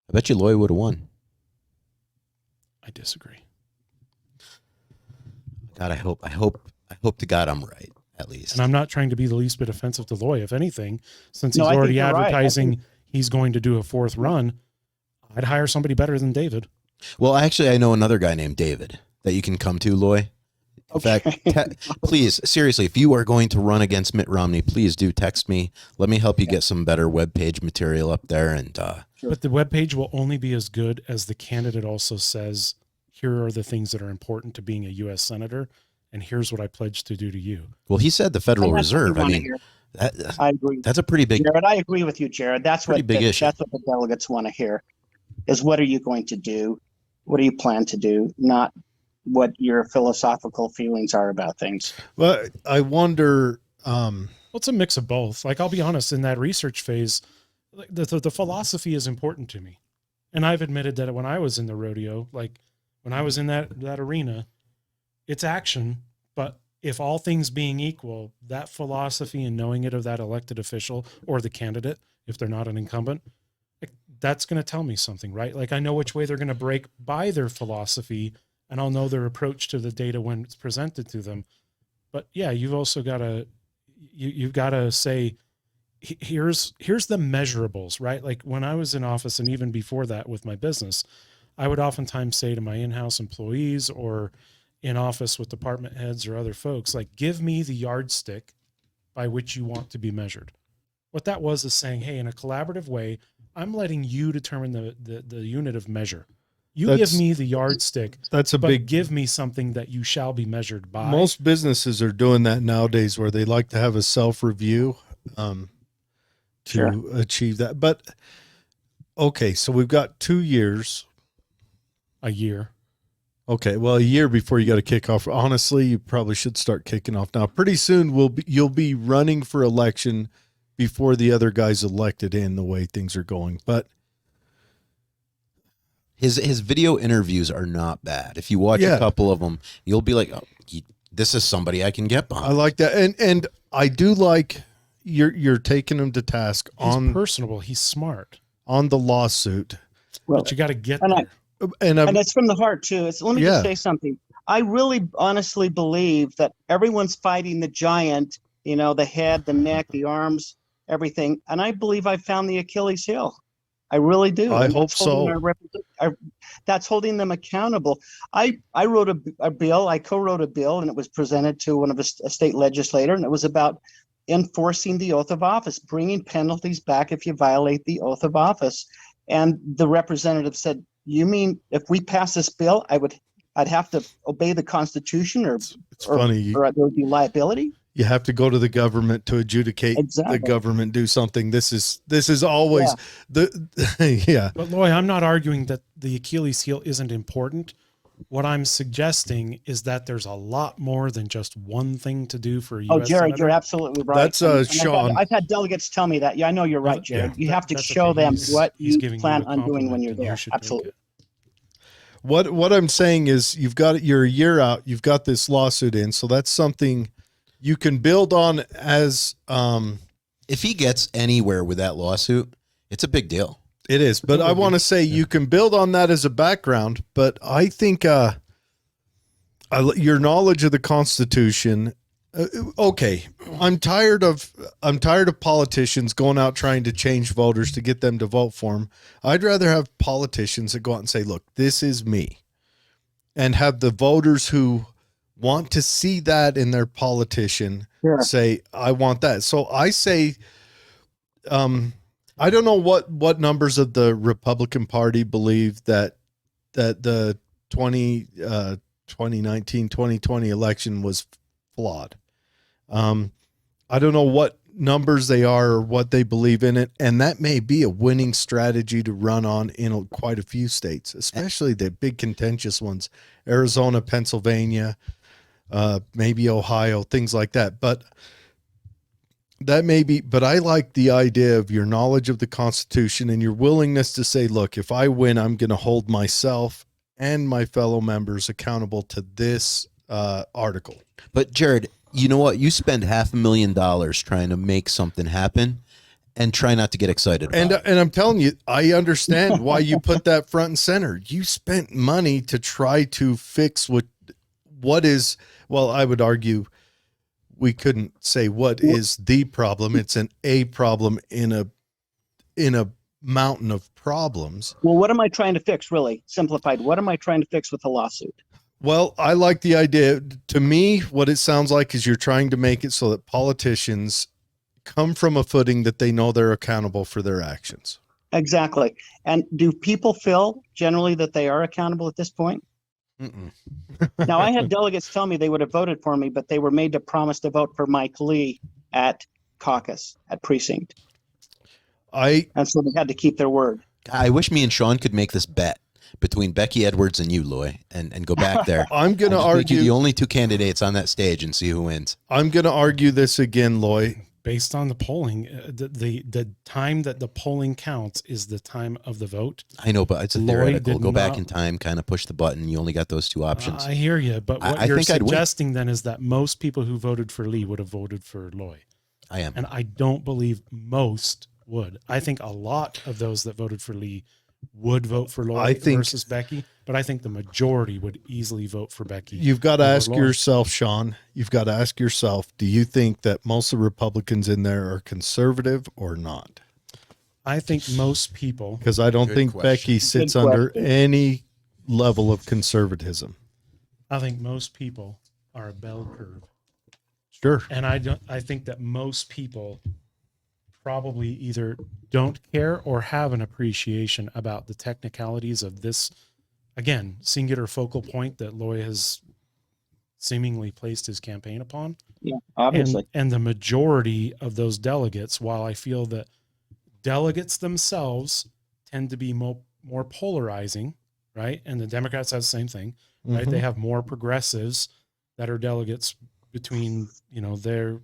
I bet you Loy would have won. I disagree. God, I hope to God I'm right, at least. And I'm not trying to be the least bit offensive to Loy. If anything, since No, he's I think already you're right. I advertising he's going to do a fourth run, I'd hire somebody better than David. Well, actually, I know another guy named David that you can come to, Loy. In fact, please, seriously, if you are going to run against Mitt Romney, please do text me. Let me help you get some better webpage material up there. And But the webpage will only be as good as the candidate also says, here are the things that are important to being a U.S. Senator, and here's what I pledge to do to you. well, he said the Federal And that's what we Reserve. I wanna mean, hear. that, I agree. that's a pretty big. Jared, I agree with you, Jared. That's Pretty what big issue. That's what the delegates want to hear. Is what are you going to do? What do you plan to do? Not what your philosophical feelings are about things. Well, I wonder. Well, it's a mix of both. Like, I'll be honest, in that research phase, like, the philosophy is important to me. And I've admitted that when I was in the rodeo, like when I was in that arena, it's action. But if all things being equal, that philosophy and knowing it of that elected official or the candidate, if they're not an incumbent, like, that's going to tell me something, right? Like, I know which way they're going to break by their philosophy, and I'll know their approach to the data when it's presented to them. But yeah, you've also got to, you've got to say, here's the measurables, right? Like, when I was in office, and even before that with my business, I would oftentimes say to my in-house employees or in office with department heads or other folks, like, give me the yardstick by which you want to be measured. What that was is saying, hey, in a collaborative way, I'm letting you determine the unit of measure. You That's- give me the yardstick, That's a but big. give me something that you shall be measured by. Most businesses are doing that nowadays, where they like to have a self-review to Sure. achieve that. But okay, so we've got 2 years. A year. Okay, well, a year before you got to kick off. Honestly, you probably should start kicking off now. Pretty soon, you'll be running for election before the other guy's elected in, the way things are going. But His video interviews are not bad. If you watch Yeah. a couple of them, you'll be like, oh, this is somebody I can get I behind. like that, and I do like you're taking him to task He's on personable. He's smart. the lawsuit, Well, But you got to get and there. and it's from the heart too. Let me Yeah. just say something. I really honestly believe that everyone's fighting the giant, the head, the neck, the arms, everything. And I believe I found the Achilles heel. I really do. I And hope that's holding so. that's holding them accountable. I wrote a bill. I co-wrote a bill, and it was presented to one of a state legislator, and it was about enforcing the oath of office, bringing penalties back if you violate the oath of office. And the representative said, "You mean if we pass this bill, I would I'd have to obey the Constitution, or It's funny. or there would be liability. You have to go to the government to adjudicate Exactly. the government do something. This is always the yeah. But Loy, I'm not arguing that the Achilles heel isn't important. What I'm suggesting is that there's a lot more than just one thing to do for a Oh, U.S. Jared, senator. you're absolutely right. That's, And Sean. I've had delegates tell me that. Yeah, I know you're right, Jared. You have to That's show okay. them He's- what he's you giving plan a on doing when compliment, you're and you there. should take Absolutely. it. What I'm saying is you're a year out. You've got this lawsuit in, so that's something you can build on as If he gets anywhere with that lawsuit, it's a big deal. it is. But I want to say you can build on that as a background. But I think your knowledge of the Constitution. Okay, I'm tired of politicians going out trying to change voters to get them to vote for them. I'd rather have politicians that go out and say, "Look, this is me," and have the voters who want to see that in their politician say, "I want that." So I say, I don't know what numbers of the Republican Party believe that the 2019, 2020 election was flawed. I don't know what numbers they are or what they believe in it. And that may be a winning strategy to run on in quite a few states, especially the big contentious ones, Arizona, Pennsylvania, maybe Ohio, things like that. But that may be, but I like the idea of your knowledge of the Constitution and your willingness to say, look, if I win, I'm going to hold myself and my fellow members accountable to this article. But Jared, you know what? You spend $500,000 trying to make something happen and try not to get excited about it. And I'm telling you, I understand why you put that front and center. You spent money to try to fix what is, well, I would argue we couldn't say what is the problem. It's a problem in a mountain of problems. Well, what am I trying to fix, really? Simplified. What am I trying to fix with the lawsuit? Well, I like the idea. To me, what it sounds like is you're trying to make it so that politicians come from a footing that they know they're accountable for their actions. Exactly. And do people feel generally that they are accountable at this point? Mm-mm. Now, I had delegates tell me they would have voted for me, but they were made to promise to vote for Mike Lee at caucus, at precinct. And so they had to keep their word. I wish me and Shawn could make this bet between Becky Edwards and you, Loy, and go back there. I'm going to Just make you argue the only two candidates on that stage and see who wins. I'm going to argue this again, Loy. Based on the polling, the time that the polling counts is the time of the vote. I know, but it's a Loy theoretical. did Go back not- in time, kind of push the button. You only got those two options. I hear you, but what I you're think I'd win. suggesting then is that most people who voted for Lee would have voted for Loy. I am. And I don't believe most would. I think a lot of those that voted for Lee would vote for Loy I think- versus Becky, but I think the majority would easily vote for Becky. You've got to over ask Loy. yourself, Sean, you've got to ask yourself, do you think that most of the Republicans in there are conservative or not? I think most people, Because I don't Good think question. Becky sits Good under question. any level of conservatism. I think most people are a bell curve. Sure. And I think that most people probably either don't care or have an appreciation about the technicalities of this, again, singular focal point that Loy has seemingly placed his campaign upon. Yeah, obviously. And the majority of those delegates, while I feel that delegates themselves tend to be more polarizing, right? And the Democrats have the same thing, right? Mhm. They have more progressives that are delegates between, their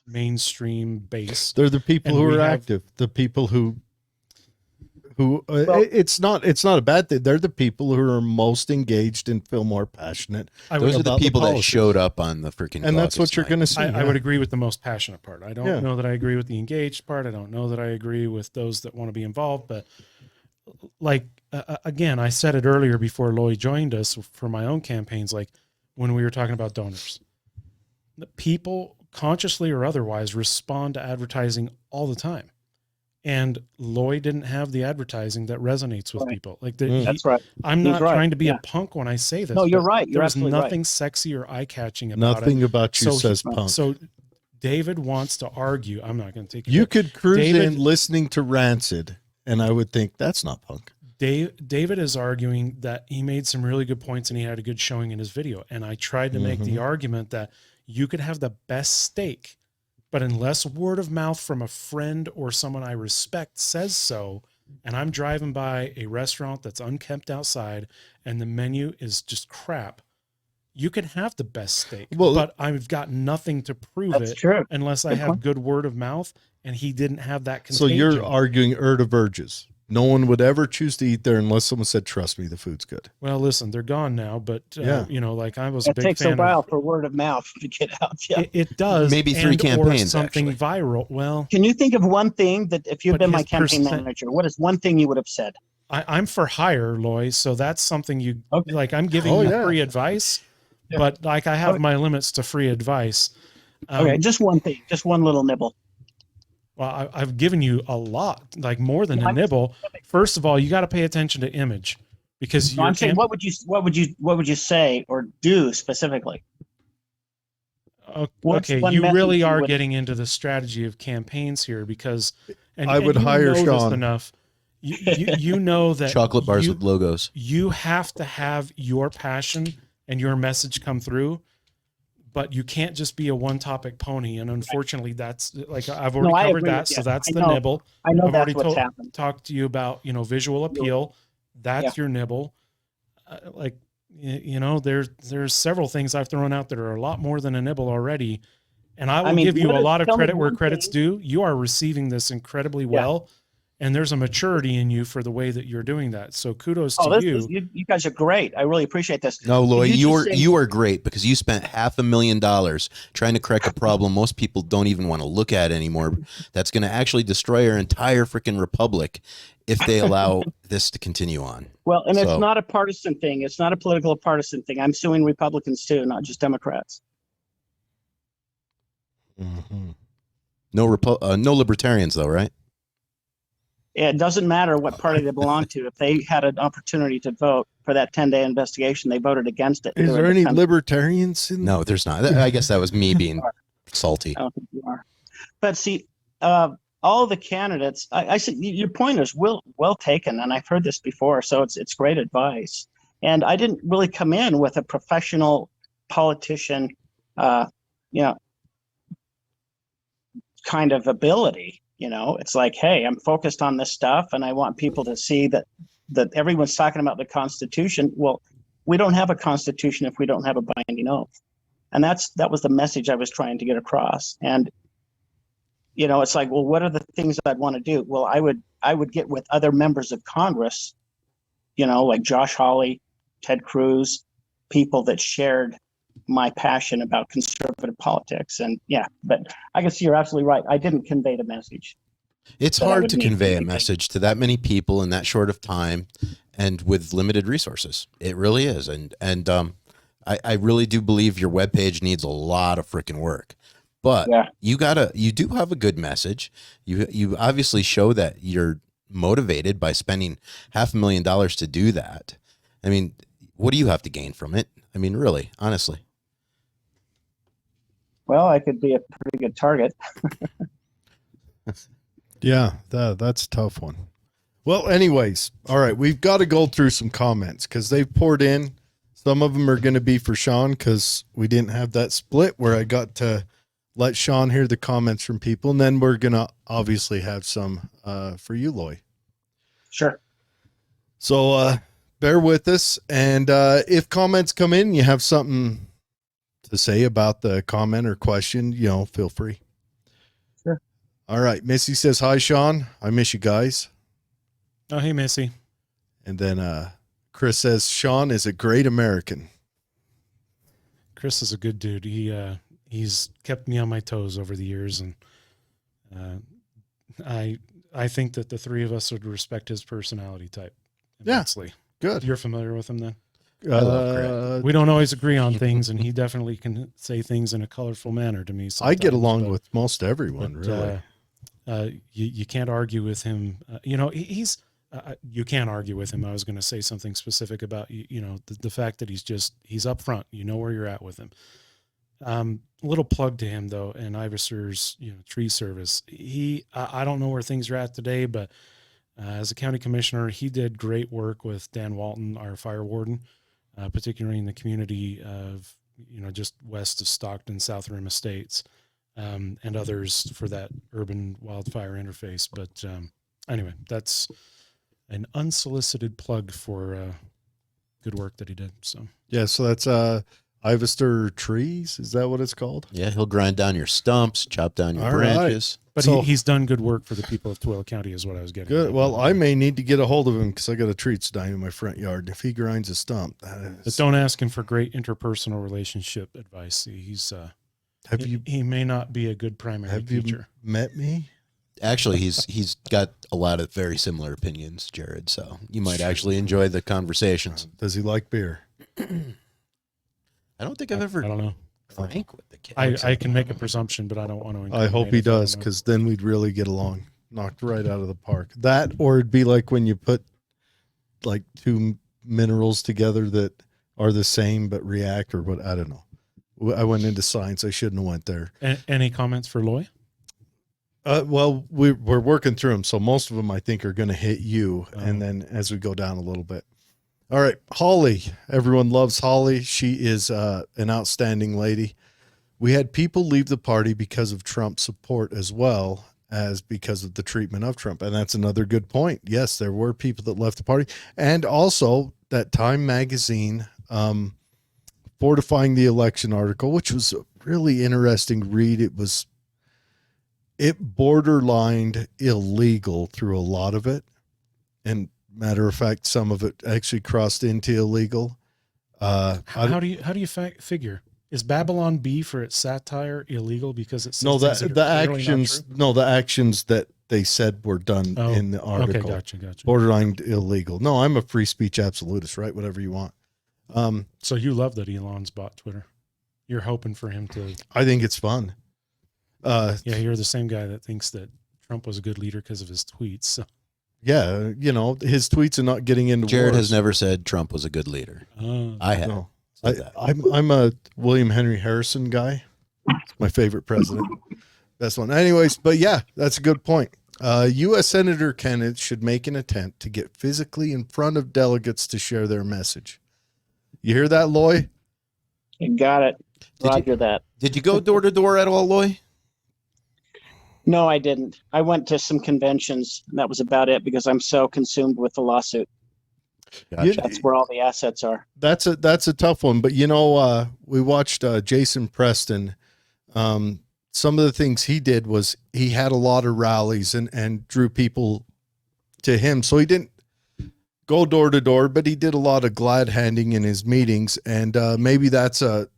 mainstream base. They're the people And who we are have- active, the people who it's not a bad thing. They're the people who are most engaged and feel more passionate. I Those would, are the about the people that policies. showed up on the freaking. And that's caucus what you're night. going to see. I would agree with the most passionate part. I don't Yeah. know that I agree with the engaged part. I don't know that I agree with those that want to be involved, but again, I said it earlier before Loy joined us for my own campaigns, like when we were talking about donors. People consciously or otherwise respond to advertising all the time. And Loy didn't have the advertising that resonates with Right. people. That's right. I'm He's not right. trying to be Yeah. a punk when I say this. No, you're but right. You're There was absolutely right. nothing sexy or eye-catching about Nothing it. about you So says punk. So David wants to argue. I'm not going to take it. You but could cruise David- in listening to Rancid, and I would think that's not punk. David is arguing that he made some really good points and he had a good showing in his video. And I tried to make the argument that you could have the best steak, but unless word of mouth from a friend or someone I respect says so, and I'm driving by a restaurant that's unkempt outside and the menu is just crap, you can have the best steak, but I've got nothing to prove it true. unless I have good word of mouth, and he didn't have that contagion. So you're arguing hors d'oeuvres. No one would ever choose to eat there unless someone said, "Trust me, the food's good." Well, listen, they're gone now, but you know, like I was a It big takes fan a while for word of mouth to get out. Yeah. It does. Maybe 3 campaigns, or something viral. Well, Can you think of one thing that if you'd But been my his campaign percent- manager, what is one thing you would have said? I'm for hire, Loy. So that's something you like. I'm giving Oh, you yeah. free advice, Yeah. but like I have my limits to free advice. Okay, just one thing, just one little nibble. Well, I've given you a lot, like more than a nibble. First of all, you got to pay attention to image because I'm saying, what would you say or do specifically? What's Okay, one you message really you are would- getting into the strategy of campaigns here because, and I would and you hire know this Shawn. enough. You know that Chocolate bars you, with logos. you have to have your passion and your message come through, but you can't just be a one topic pony. And unfortunately, that's like I've already I covered agree that. with you. So that's I the know. nibble. I know I've that's already what's happened. talked to you about, you know, visual appeal. That's your nibble. Like, you know, there's several things I've thrown out that are a lot more than a nibble already. And I will give you a lot of credit where credit's due. You are receiving this incredibly well. And there's a maturity in you for the way that you're doing that. So kudos to you. You guys are great. I really appreciate this. No, Loy, You you are great because you spent $500,000 trying to correct a problem most people don't even want to look at anymore. That's going to actually destroy our entire freaking republic if they allow this to continue on. Well, and it's not a partisan thing. It's not a political partisan thing. I'm suing Republicans too, not just Democrats. Mm-hmm. No libertarians though, right? It doesn't matter what party they belong to. If they had an opportunity to vote for that 10-day investigation, they voted against it. Is there any libertarians in? No, there's not. I guess that was me being salty. I don't think you are. But see, all the candidates, I said your point is well taken, and I've heard this before, so it's great advice. And I didn't really come in with a professional politician, kind of ability. You know, it's like, hey, I'm focused on this stuff, and I want people to see that everyone's talking about the Constitution. Well, we don't have a Constitution if we don't have a binding oath, and that was the message I was trying to get across. And you know, it's like, well, what are the things I'd want to do? Well, I would get with other members of Congress, you know, like Josh Hawley, Ted Cruz, people that shared my passion about conservative politics. And but I guess you're absolutely right. I didn't convey the message. It's hard to convey a message to that many people in that short of time and with limited resources. It really is. And I really do believe your webpage needs a lot of freaking work. But you do have a good message. You obviously show that you're motivated by spending $500,000 to do that. I mean, what do you have to gain from it? I mean, really, honestly. Well, I could be a pretty good target. Yeah, that's a tough one. Well, anyways, all right, we've got to go through some comments because they've poured in. Some of them are going to be for Shawn because we didn't have that split where I got to let Shawn hear the comments from people. And then we're going to obviously have some for you, Loy. Sure. So bear with us. And if comments come in, you have something to say about the comment or question, you know, feel free. Sure. All right. Missy says, hi, Shawn. I miss you guys. Oh, hey, Missy. And then Chris says, Shawn is a great American. Chris is a good dude. He's kept me on my toes over the years. And I think that the three of us would respect his personality type immensely. Good. You're familiar with him then? I love Greg. We don't always agree on things, and he definitely can say things in a colorful manner to me. I get along with most everyone, really. You can't argue with him. You know, he's you can't argue with him. I was going to say something specific about, you know, the fact that he's up front. You know where you're at with him. Little plug to him though, and Iverser's, you know, tree service. I don't know where things are at today, but As a county commissioner, he did great work with Dan Walton, our fire warden, particularly in the community of, just west of Stockton, South Rim Estates, and others for that urban wildfire interface. But anyway, that's an unsolicited plug for good work that he did. So Yeah, so that's Ivester Trees. Is that what it's called? Yeah, he'll grind down your stumps, chop down your All right. branches. but So- he's done good work for the people of Tuella County is what I was getting Good. at. Well, I may need to get a hold of him because I got a treats dying in my front yard. If he grinds a stump, that But is, don't ask him for great interpersonal relationship advice. He's he may not be a good primary have you teacher. met me? Actually, he's got a lot of very similar opinions, Jared. So you might actually enjoy the conversations. Does he like beer? I don't think I've I ever don't know. drank with the kid. I can make a presumption, but I don't want to. I hope he does, because then we'd really get along. Knocked right out of the park. That, or it'd be like when you put like two minerals together that are the same but react, or what, I don't know. I went into science. I shouldn't have went there. Any comments for Loy? Well, we're working through them, so most of them I think are going to hit you, Oh. and then as we go down a little bit. All right, Holly. Everyone loves Holly. She is an outstanding lady. We had people leave the party because of Trump support as well as because of the treatment of Trump, and that's another good point. Yes, there were people that left the party, and also that Time magazine fortifying the election article, which was a really interesting read. It borderlined illegal through a lot of it. And matter of fact, some of it actually crossed into illegal. How do you figure? Is Babylon B for its satire illegal because it's No, the actions that they said were done in the article. Okay, gotcha. Borderline illegal. No, I'm a free speech absolutist, right? Whatever you want. So you love that Elon's bought Twitter. You're hoping for him to. I think it's fun. Yeah, you're the same guy that thinks that Trump was a good leader because of his tweets. So. Yeah, his tweets are not getting into Jared wars. has never said Trump was a good leader. I have. No. said that. I'm a William Henry Harrison guy. It's my favorite president. Best one. Anyways, but yeah, that's a good point. U.S. Senator candidates should make an attempt to get physically in front of delegates to share their message. You hear that, Loy? You got it. Roger that. Did you go door to door at all, Loy? No, I didn't. I went to some conventions, and that was about it because I'm so consumed with the lawsuit. Gotcha. That's where all the assets are. That's a tough one. But we watched Jason Preston. Some of the things he did was he had a lot of rallies and drew people to him. So he didn't go door to door, but he did a lot of glad handing in his meetings. And maybe that's and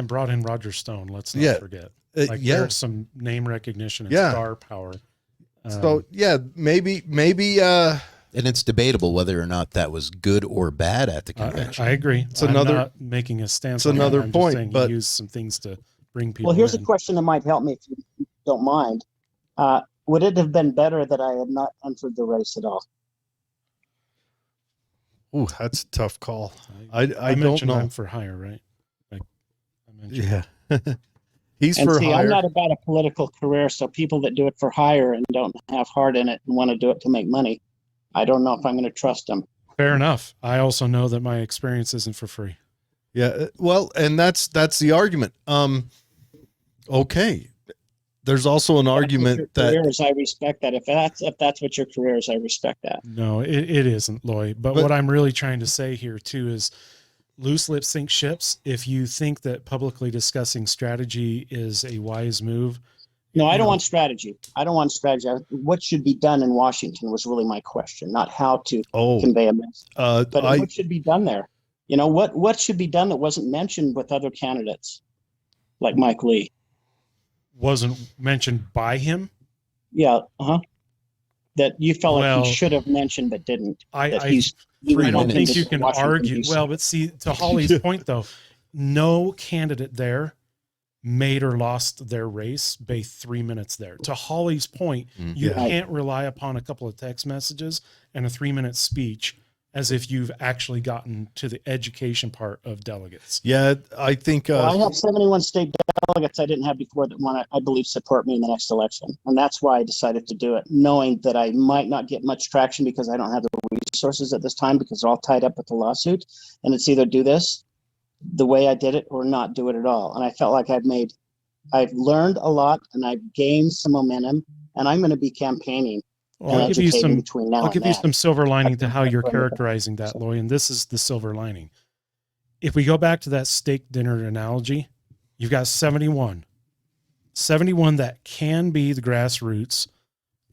brought in Roger Stone. Let's not forget. There's some name recognition and star power. So maybe and it's debatable whether or not that was good or bad at the convention. I agree. It's another not making a stance. It's another I'm point, just saying but he used some things to bring people. Well, here's in. a question that might help me if you don't mind. Would it have been better that I had not entered the race at all? Ooh, that's a tough call. I don't mentioned know. I'm for hire, right? Like I mentioned. Yeah. He's And for see, hire. I'm not about a political career, so people that do it for hire and don't have heart in it and want to do it to make money, I don't know if I'm going to trust them. Fair enough. I also know that my experience isn't for free. Yeah, well, and that's the argument. Okay. There's also an argument that I respect that. If that's what your career is, I respect that. No, it isn't, Loy. But what I'm really trying to say here too is loose lips sink ships. If you think that publicly discussing strategy is a wise move. No, I don't want strategy. I don't want strategy. What should be done in Washington was really my question, not how to convey a message. But what should be done there? What should be done that wasn't mentioned with other candidates like Mike Lee? Wasn't mentioned by him? Yeah, that you felt like he should have mentioned but didn't. I don't think you can argue. Well, but see, to Holly's point though, no candidate there made or lost their race by 3 minutes there. To Holly's point, you can't rely upon a couple of text messages and a 3-minute speech as if you've actually gotten to the education part of delegates. Yeah, I think Well, I have 71 state delegates I didn't have before that want to, I believe, support me in the next election. And that's why I decided to do it, knowing that I might not get much traction because I don't have the resources at this time because they're all tied up with the lawsuit. And it's either do this the way I did it or not do it at all. And I felt like I've learned a lot and I've gained some momentum, and I'm going to be campaigning. Well, I'll give you some, between now I'll and give you then. some silver lining to how you're characterizing that, Loy, and this is the silver lining. If we go back to that steak dinner analogy, you've got 71 that can be the grassroots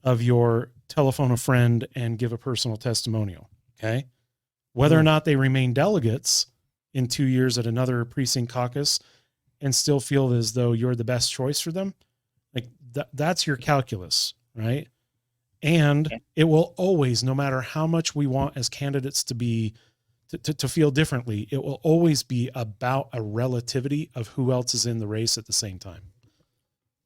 of your telephone a friend and give a personal testimonial. Okay. Whether or not they remain delegates in 2 years at another precinct caucus and still feel as though you're the best choice for them, like that's your calculus, right? And it will always, no matter how much we want as candidates to be, to feel differently, it will always be about a relativity of who else is in the race at the same time.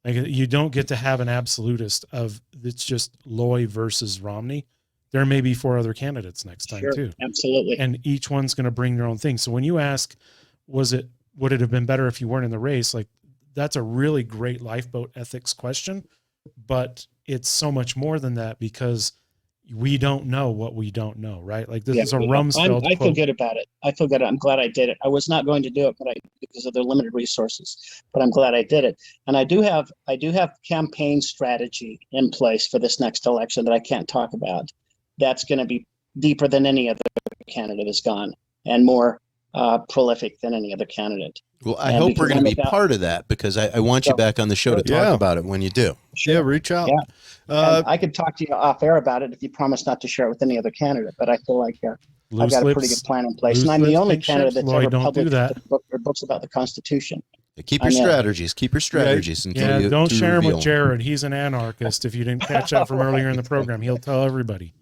Like, you don't get to have an absolutist of it's just Loy versus Romney. There may be 4 other candidates next time too. Absolutely. And each one's going to bring their own thing. So when you ask, would it have been better if you weren't in the race? Like, that's a really great lifeboat ethics question, but it's so much more than that because we don't know what we don't know, right? Like, this is a Rumsfeld I feel quote. good about it. I feel good. I'm glad I did it. I was not going to do it, but because of their limited resources, but I'm glad I did it. And I do have campaign strategy in place for this next election that I can't talk about. That's going to be deeper than any other candidate has gone and more prolific than any other candidate. Well, I hope we're going to be part of that because I want you back on the show to talk about it when you do. Yeah, reach out. Yeah. I could talk to you off air about it if you promise not to share it with any other candidate, but I feel like I've got a pretty good plan in place. And I'm the only candidate that's ever published books about the Constitution. Keep your strategies. Keep your strategies. Yeah, don't share them with Jared. He's an anarchist. If you didn't catch that from earlier in the program, he'll tell everybody.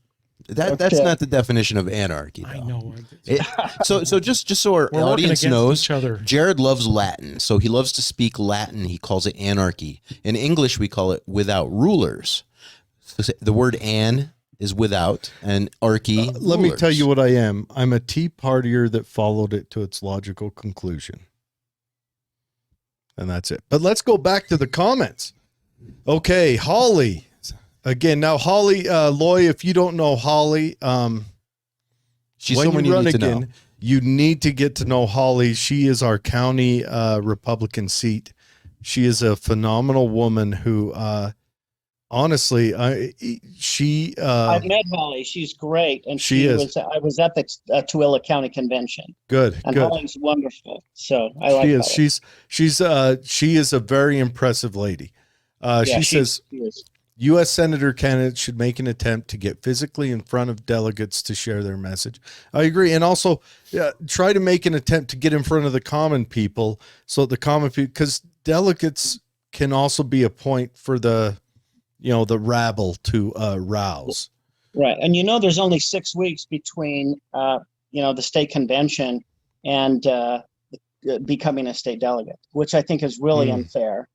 That's not the definition of anarchy, though. I know. So just so our We're audience knows, Jared Jared loves Latin, so he loves to speak Latin. He calls it anarchy. In English, we call it without rulers. So the word "an" is without, and archy. Let me tell you what I am. I'm a Tea Partier that followed it to its logical conclusion, and that's it. But let's go back to the comments. Okay, Holly. Again, now Holly, Loy, if you don't know Holly, she's when someone you run need to again, know. You need to get to know Holly. She is our county Republican seat. She is a phenomenal woman who, honestly, I've met Holly. She's great, and I was at the Tooele County Convention. Good, and good. Holly's wonderful. So I like Holly. She is a very impressive lady. She says U.S. Senator candidates should make an attempt to get physically in front of delegates to share their message. I agree. And also try to make an attempt to get in front of the common people. So the common people, because delegates can also be a point for the rabble to rouse. Right. And there's only 6 weeks between, the state convention and becoming a state delegate, which I think is really unfair.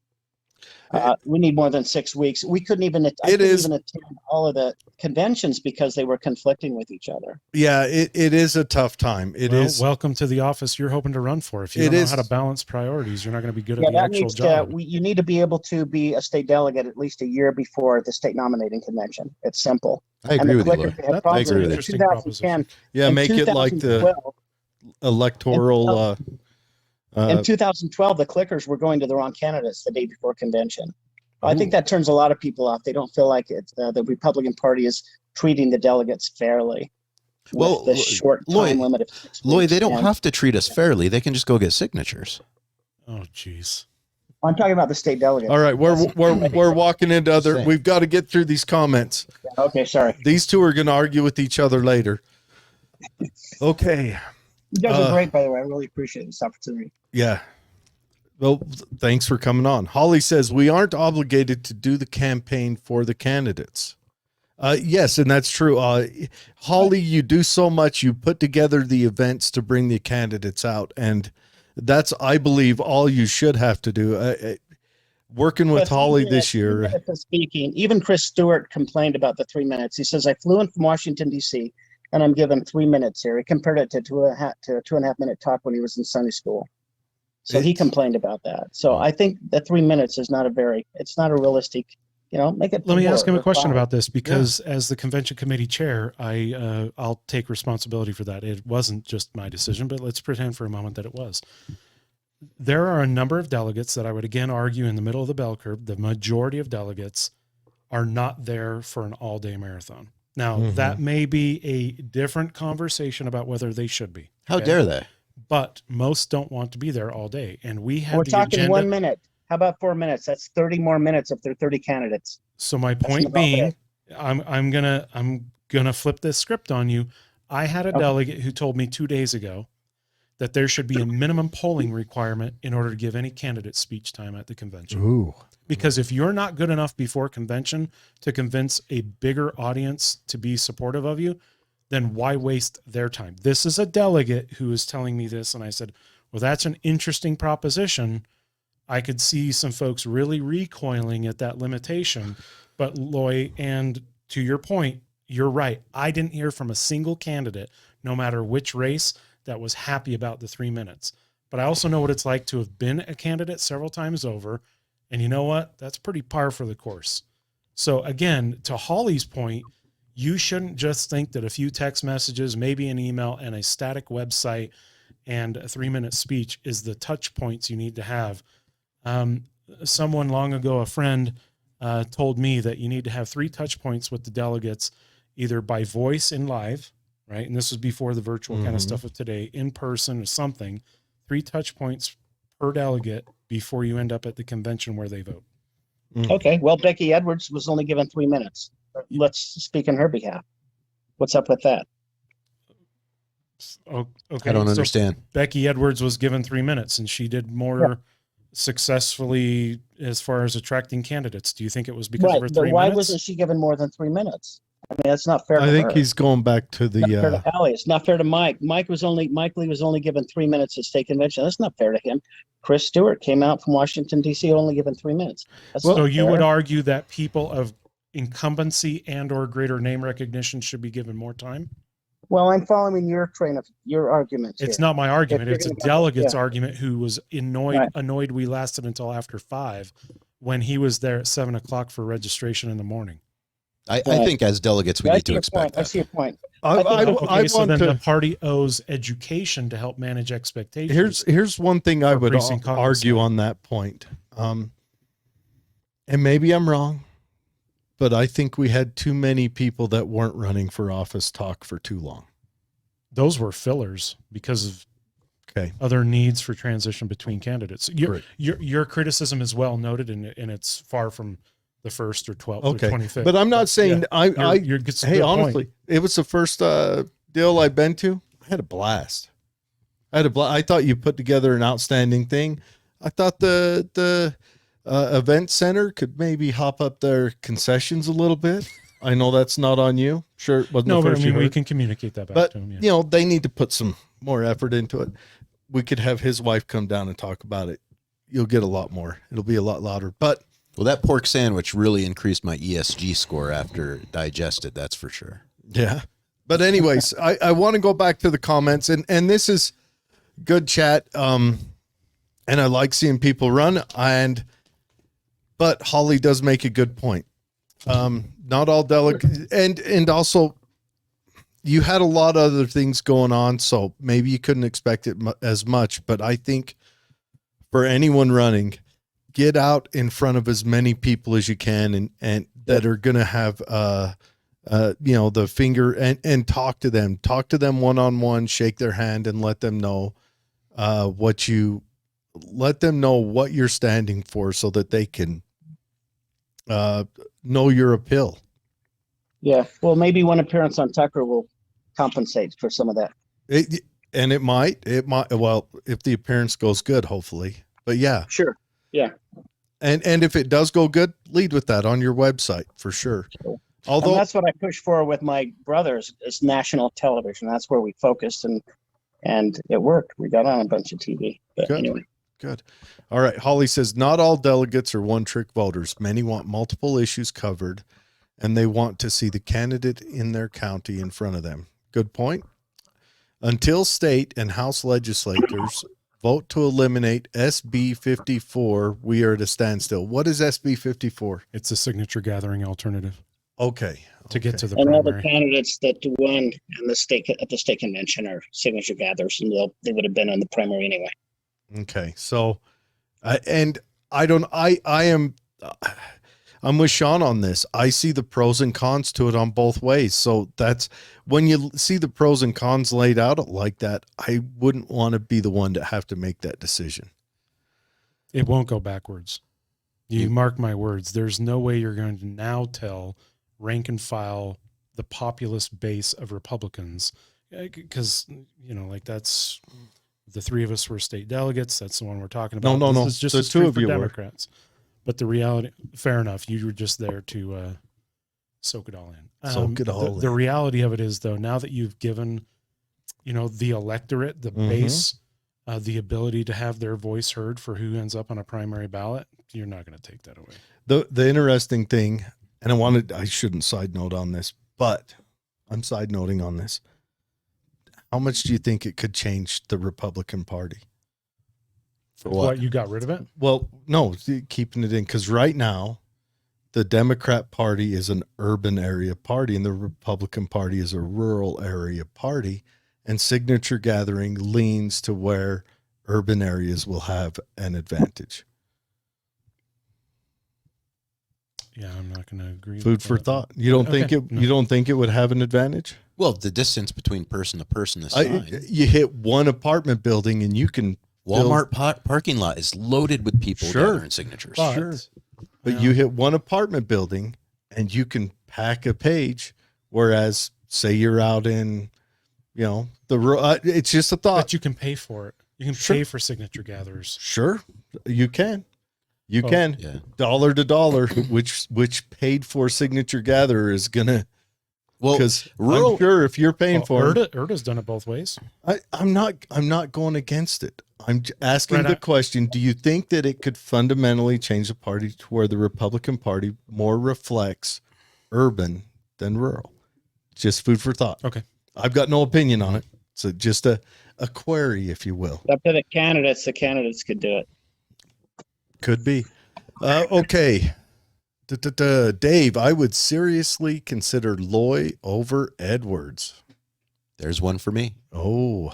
We need more than 6 weeks. We couldn't even attend all of the conventions because they were conflicting with each other. Yeah, it is a tough time. It is. Welcome to the office you're hoping to run for. If you don't know how to balance priorities, you're not going to be good at the actual job. You need to be able to be a state delegate at least a year before the state nominating convention. It's simple. I agree with you. I agree with you. 2010, yeah, make it like the electoral. In 2012, the clickers were going to the wrong candidates the day before convention. I think that turns a lot of people off. They don't feel like the Republican Party is treating the delegates fairly. Well, the short time limit of 6 weeks. Loy, they don't have to treat us fairly. They can just go get signatures. Oh, jeez. I'm talking about the state delegates. All right, we're walking into other. We've got to get through these comments. Okay, sorry. These two are going to argue with each other later. Okay. You guys are great, by the way. I really appreciate this opportunity. Yeah. Well, thanks for coming on. Holly says we aren't obligated to do the campaign for the candidates. Yes, and that's true. Holly, you do so much. You put together the events to bring the candidates out, and that's, I believe, all you should have to do. Working with Holly this year. Speaking, even Chris Stewart complained about the 3 minutes. He says, I flew in from Washington, D.C., and I'm given 3 minutes here. He compared it to a 2.5 minute talk when he was in Sunday school. So he complained about that. So I think that 3 minutes is not it's not a realistic, make it. Let me ask him a 4 or question 5. about this, because as the convention committee chair, I'll take responsibility for that. It wasn't just my decision, but let's pretend for a moment that it was. There are a number of delegates that I would again argue in the middle of the bell curve. The majority of delegates are not there for an all-day marathon. Now, that may be a different conversation about whether they should be. How dare they? But most don't want to be there all day. And we have We're the talking agenda. 1 minute. How about 4 minutes? That's 30 more minutes if there are 30 candidates. So my That's point not all being, day. I'm gonna flip this script on you. I had a delegate who told me 2 days ago that there should be a minimum polling requirement in order to give any candidate speech time at the convention. Ooh. Because if you're not good enough before convention to convince a bigger audience to be supportive of you, then why waste their time? This is a delegate who is telling me this. And I said, well, that's an interesting proposition. I could see some folks really recoiling at that limitation. But Loy, and to your point, you're right. I didn't hear from a single candidate, no matter which race, that was happy about the 3 minutes. But I also know what it's like to have been a candidate several times over. And you know what? That's pretty par for the course. So again, to Holly's point, you shouldn't just think that a few text messages, maybe an email, and a static website and a 3-minute speech is the touch points you need to have. Someone long ago, a friend, told me that you need to have 3 touch points with the delegates, either by voice in live, right? And this was before the virtual kind of stuff of today, in person or something. 3 touch points per delegate before you end up at the convention where they vote. Okay. Well, Becky Edwards was only given 3 minutes. Let's speak on her behalf. What's up with that? Oh, okay. I don't So understand. Becky Edwards was given 3 minutes and she did more successfully as far as attracting candidates. Do you think it was because of her 3 But why minutes? wasn't she given more than 3 minutes? I mean, that's not fair. I to think her. he's going back to Not fair the, to Allie. It's not fair to Mike. Mike Lee was only given 3 minutes at state convention. That's not fair to him. Chris Stewart came out from Washington, D.C., only given 3 minutes. That's So not you fair. would argue that people of incumbency and or greater name recognition should be given more time? Well, I'm following your train of your arguments. It's here. not my argument. you're It's a gonna come- delegate's yeah. argument who was annoyed we lasted until after 5 when he was there at 7 o'clock for registration in the morning. I think as delegates, we I need see to your expect point. I that. see your point. I Okay, so want then to, the party owes education to help manage expectations. here's one thing I For would precinct caucus, argue yeah. on that point. And maybe I'm wrong, but I think we had too many people that weren't running for office talk for too long. Those were fillers because of other needs for transition between candidates. Your criticism is well noted, and it's far from the 1st or 12th or 25th. But I'm not saying hey, honestly, it was the first deal I've been to. I had a blast. I thought you put together an outstanding thing. I thought the event center could maybe hop up their concessions a little bit. I know that's not on you. Sure, it wasn't No, the but I first mean, you we heard. can communicate that back But to him. Yeah. you know, they need to put some more effort into it. We could have his wife come down and talk about it. You'll get a lot more. It'll be a lot louder. But Well, that pork sandwich really increased my ESG score after digested. That's for sure. yeah. But anyways, I want to go back to the comments, and this is good chat. And I like seeing people run. But Holly does make a good point. Not all delegates, and also you had a lot of other things going on, so maybe you couldn't expect it as much. But I think for anyone running, get out in front of as many people as you can, and that are going to have the finger, and talk to them one-on-one, shake their hand, and let them know what you're standing for, so that they can know your appeal. Yeah. Well, maybe one appearance on Tucker will compensate for some of that. It might, well, if the appearance goes good, hopefully, but yeah. Sure. Yeah. And if it does go good, lead with that on your website for sure. Although and that's what I push for with my brothers is national television. That's where we focused, and it worked. We got on a bunch of TV. But Good. anyway. Good. All right. Holly says, not all delegates are one-trick voters. Many want multiple issues covered, and they want to see the candidate in their county in front of them. Good point. Until state and House legislators vote to eliminate SB 54, we are at a standstill. What is SB 54? It's a signature gathering alternative Okay. to get to the And all the primary. candidates that won in the state at the state convention are signature gatherers, and they would have been on the primary anyway. Okay. So, I'm with Shawn on this. I see the pros and cons to it on both ways. So that's when you see the pros and cons laid out like that, I wouldn't want to be the one to have to make that decision. It won't go backwards. You mark my words. There's no way you're going to now tell rank and file the populist base of Republicans, because, like that's the three of us were state delegates. That's the one we're talking about. No. This is just The as true two of for you were. Democrats. But the reality, fair enough. You were just there to soak it all in. Soak it all The in. reality of it is, though, now that you've given, the electorate, the base, the ability to have their voice heard for who ends up on a primary ballot, you're not going to take that away. The interesting thing, and I shouldn't side note on this, but I'm side noting on this. How much do you think it could change the Republican Party? For What, you got rid of it? Well, no, keeping it in, because right now the Democrat Party is an urban area party and the Republican Party is a rural area party, and signature gathering leans to where urban areas will have an advantage. Yeah, I'm not going to agree. Food with for that. thought. You don't Okay. think No. you don't think it would have an advantage? Well, the distance between person to person is fine. You hit one apartment building and you can Walmart parking lot is loaded with people Sure. gathering signatures. But, Sure. But Yeah. you hit one apartment building and you can pack a page, whereas say you're out in, it's just a thought. but you can pay for it. You can Sure. pay for signature gatherers. Sure, you can. You Oh, can. Yeah. Dollar to dollar, which paid for signature gatherer is gonna. Well, Because rural- I'm sure if you're paying for it, Erda's done it both ways. I'm not going against it. I'm asking Right, the question: do you think that it could fundamentally change the party to where the Republican Party more reflects urban than rural? Just food for thought. Okay. I've got no opinion on it. So just a query, if you will. Up to the candidates could do it. Could be. Okay. Dave, I would seriously consider Loy over Edwards. there's one for me. Oh.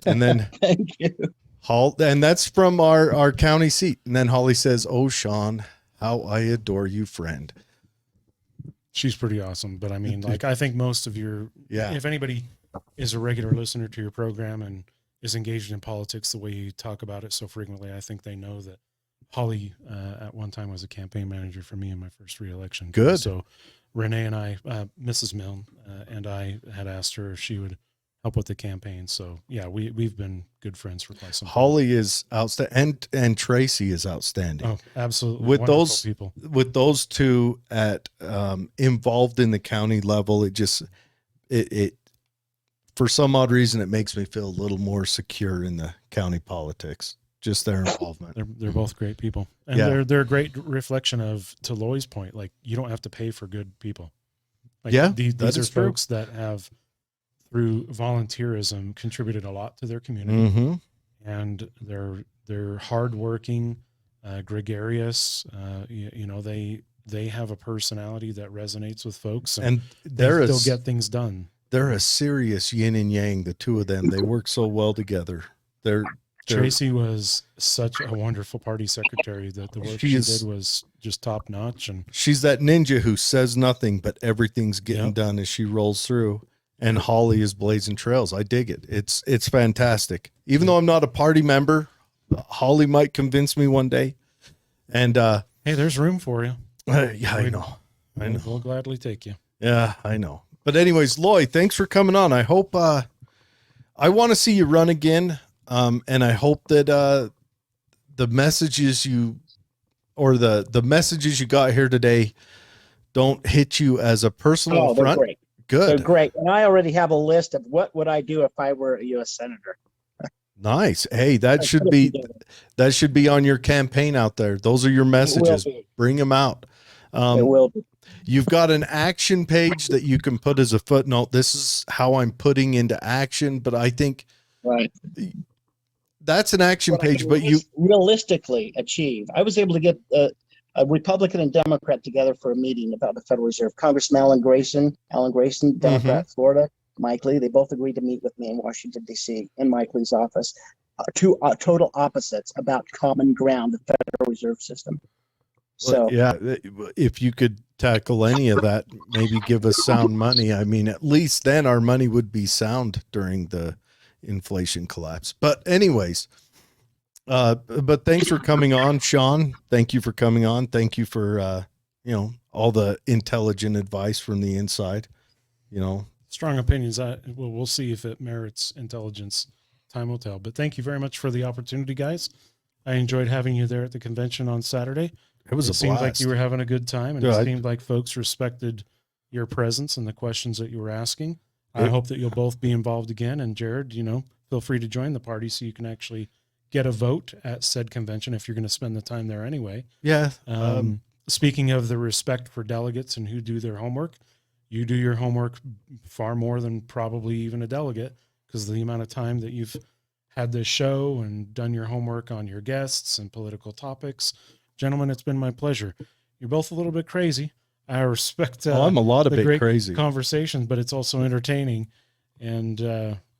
And then Thank you. and that's from our county seat. And then Holly says, "Oh, Shawn, how I adore you, friend." She's pretty awesome. But I mean, I think most of Yeah. if anybody is a regular listener to your program and is engaged in politics the way you talk about it so frequently, I think they know that Holly at one time was a campaign manager for me in my first reelection. Good. So Renee and I, Mrs. Milne, and I had asked her if she would help with the campaign. So yeah, we've been good friends for quite some time. Holly is outstanding, and Tracy is outstanding. Oh, absolutely. With Wonderful those people. with those two at involved in the county level, it for some odd reason it makes me feel a little more secure in the county politics. Just their involvement. They're both great people, and Yeah. they're a great reflection of, to Loy's point, like you don't have to pay for good people. Like Yeah, these that are is true. folks that have, through volunteerism, contributed a lot to their community, Mm-hmm. and they're hardworking, gregarious. They have a personality that resonates with folks, And they still get things done. they're a serious yin and yang. The two of them, they work so well together. They're Tracy was such a wonderful party secretary that the work She she is- did was just top notch. And she's that ninja who says nothing, but everything's getting Yep. done as she rolls through. And Holly is blazing trails. I dig it. It's fantastic. Even though I'm not a party member, Holly might convince me one day. And hey, there's room for you. yeah, I know. We'll gladly take you. Yeah, I know. But anyways, Loy, thanks for coming on. I hope I want to see you run again. And I hope that the messages you got here today don't hit you as a personal Oh, they're affront. great. They're Good. great. And I already have a list of what would I do if I were a U.S. Senator. Nice. Hey, that should be on your campaign out there. Those are your messages. It will be. Bring them out. It will be. You've got an action page that you can put as a footnote. This is how I'm putting into action, but I think Right. that's an action What I page, can but you, realistically achieve. I was able to get a Republican and Democrat together for a meeting about the Federal Reserve. Congressman Alan Grayson, Democrat, Florida, Mike Lee, they both agreed to meet with me in Washington, D.C., in Mike Lee's office. Two total opposites about common ground, the Federal Reserve System. So, yeah, if you could tackle any of that, maybe give us sound money. I mean, at least then our money would be sound during the inflation collapse. But anyways, but thanks for coming on, Shawn. Thank you for coming on. Thank you for, all the intelligent advice from the inside, Strong opinions. We'll see if it merits intelligence. Time will tell. But thank you very much for the opportunity, guys. I enjoyed having you there at the convention on Saturday. It was a seemed blast. like you were having a good time, and Yeah, it seemed like folks respected your presence and the questions that you were asking. I hope that you'll both be involved again. And Jared, feel free to join the party so you can actually get a vote at said convention if you're going to spend the time there anyway. Yeah. Speaking of the respect for delegates and who do their homework, you do your homework far more than probably even a delegate, because of the amount of time that you've had this show and done your homework on your guests and political topics. Gentlemen, it's been my pleasure. You're both a little bit crazy. I respect I'm a lot of the bit great crazy conversations, but it's also entertaining, and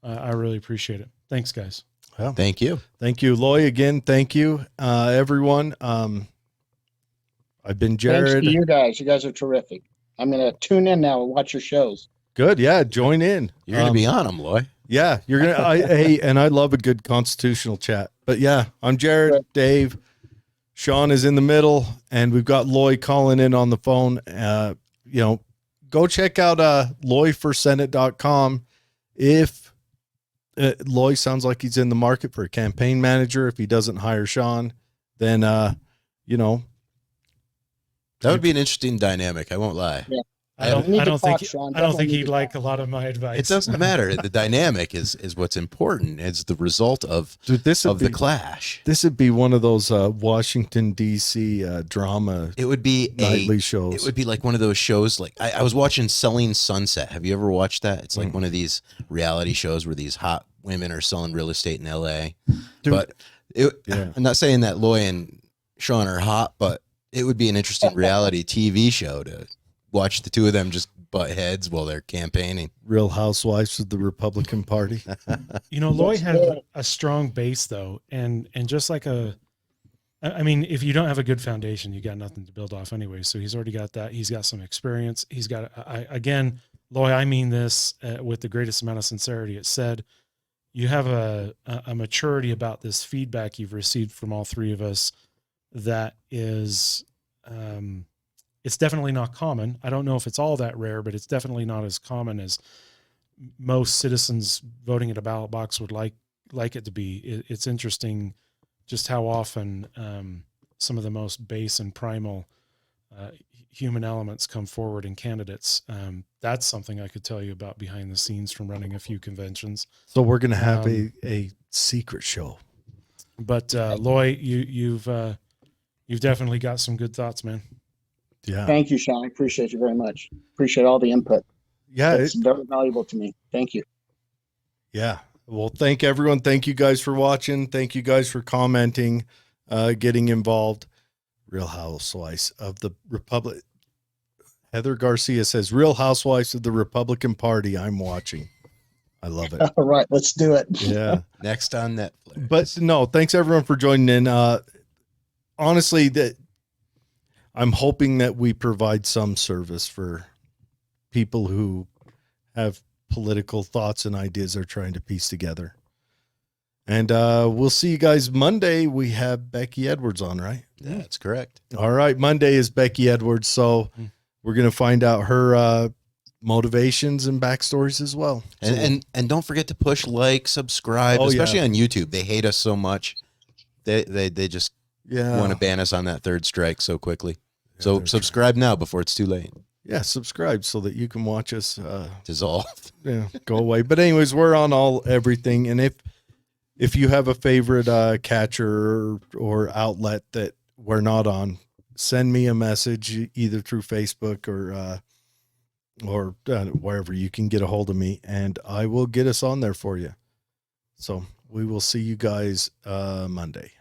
I really appreciate it. Thanks, guys. Well, Thank you. thank you, Loy. Again, thank you, everyone. I've been thanks Jared. to you guys. You guys are terrific. I'm going to tune in now and watch your shows. Good. Yeah. Join in. You're going to be on them, Loy. Yeah. You're going to, hey, and I love a good constitutional chat, but yeah, I'm Jared, Right. Dave, Shawn is in the middle, and we've got Loy calling in on the phone. Go check out loyforsenate.com. If Loy sounds like he's in the market for a campaign manager, if he doesn't hire Shawn, then, That would be an interesting dynamic. I won't lie. Yeah. I don't need to think talk, Shawn. I don't think Definitely need he'd to like a lot of my advice. It doesn't matter. The dynamic is what's important. It's the result of dude, the clash. this would be one of those Washington, D.C. Drama It would be nightly shows. It would be like one of those shows. Like I was watching Selling Sunset. Have you ever watched that? It's like one of these reality shows where these hot women are selling real estate in L.A. Dude, but yeah. I'm not saying that Loy and Shawn are hot, but it would be an interesting reality TV show to watch the two of them just butt heads while they're campaigning. Real Housewives of the Republican Party. Loy has a strong base though, and just like I mean, if you don't have a good foundation, you got nothing to build off anyway. So he's already got that. He's got some experience. He's got, again, Loy, I mean this with the greatest amount of sincerity. It said, you have a maturity about this feedback you've received from all three of us that is, it's definitely not common. I don't know if it's all that rare, but it's definitely not as common as most citizens voting at a ballot box would like it to be. It's interesting just how often some of the most base and primal human elements come forward in candidates. That's something I could tell you about behind the scenes from running a few conventions. So we're going to have a secret show. But Loy, you've definitely got some good thoughts, man. Yeah. Thank you, Shawn. I appreciate you very much. Appreciate all the input. Yeah. It's very valuable to me. Thank you. Yeah. Well, thank everyone. Thank you guys for watching. Thank you guys for commenting, getting involved. Real Housewives of the Republic. Heather Garcia says, Real Housewives of the Republican Party. I'm watching. I love it. All right, let's do it. Yeah. Next on Netflix. But no, thanks everyone for joining in. Honestly, that I'm hoping that we provide some service for people who have political thoughts and ideas they're trying to piece together. And we'll see you guys Monday. We have Becky Edwards on, right? That's correct. All right. Monday is Becky Edwards. So we're going to find out her motivations and backstories as well. And don't forget to push like, subscribe, especially on YouTube. They hate us so much. They just want to ban us on that third strike so quickly. So subscribe now before it's too late. Yeah, subscribe so that you can watch us dissolve. Yeah, go away. But anyways, we're on everything. And if you have a favorite catcher or outlet that we're not on, send me a message either through Facebook or wherever you can get a hold of me, and I will get us on there for you. So we will see you guys Monday.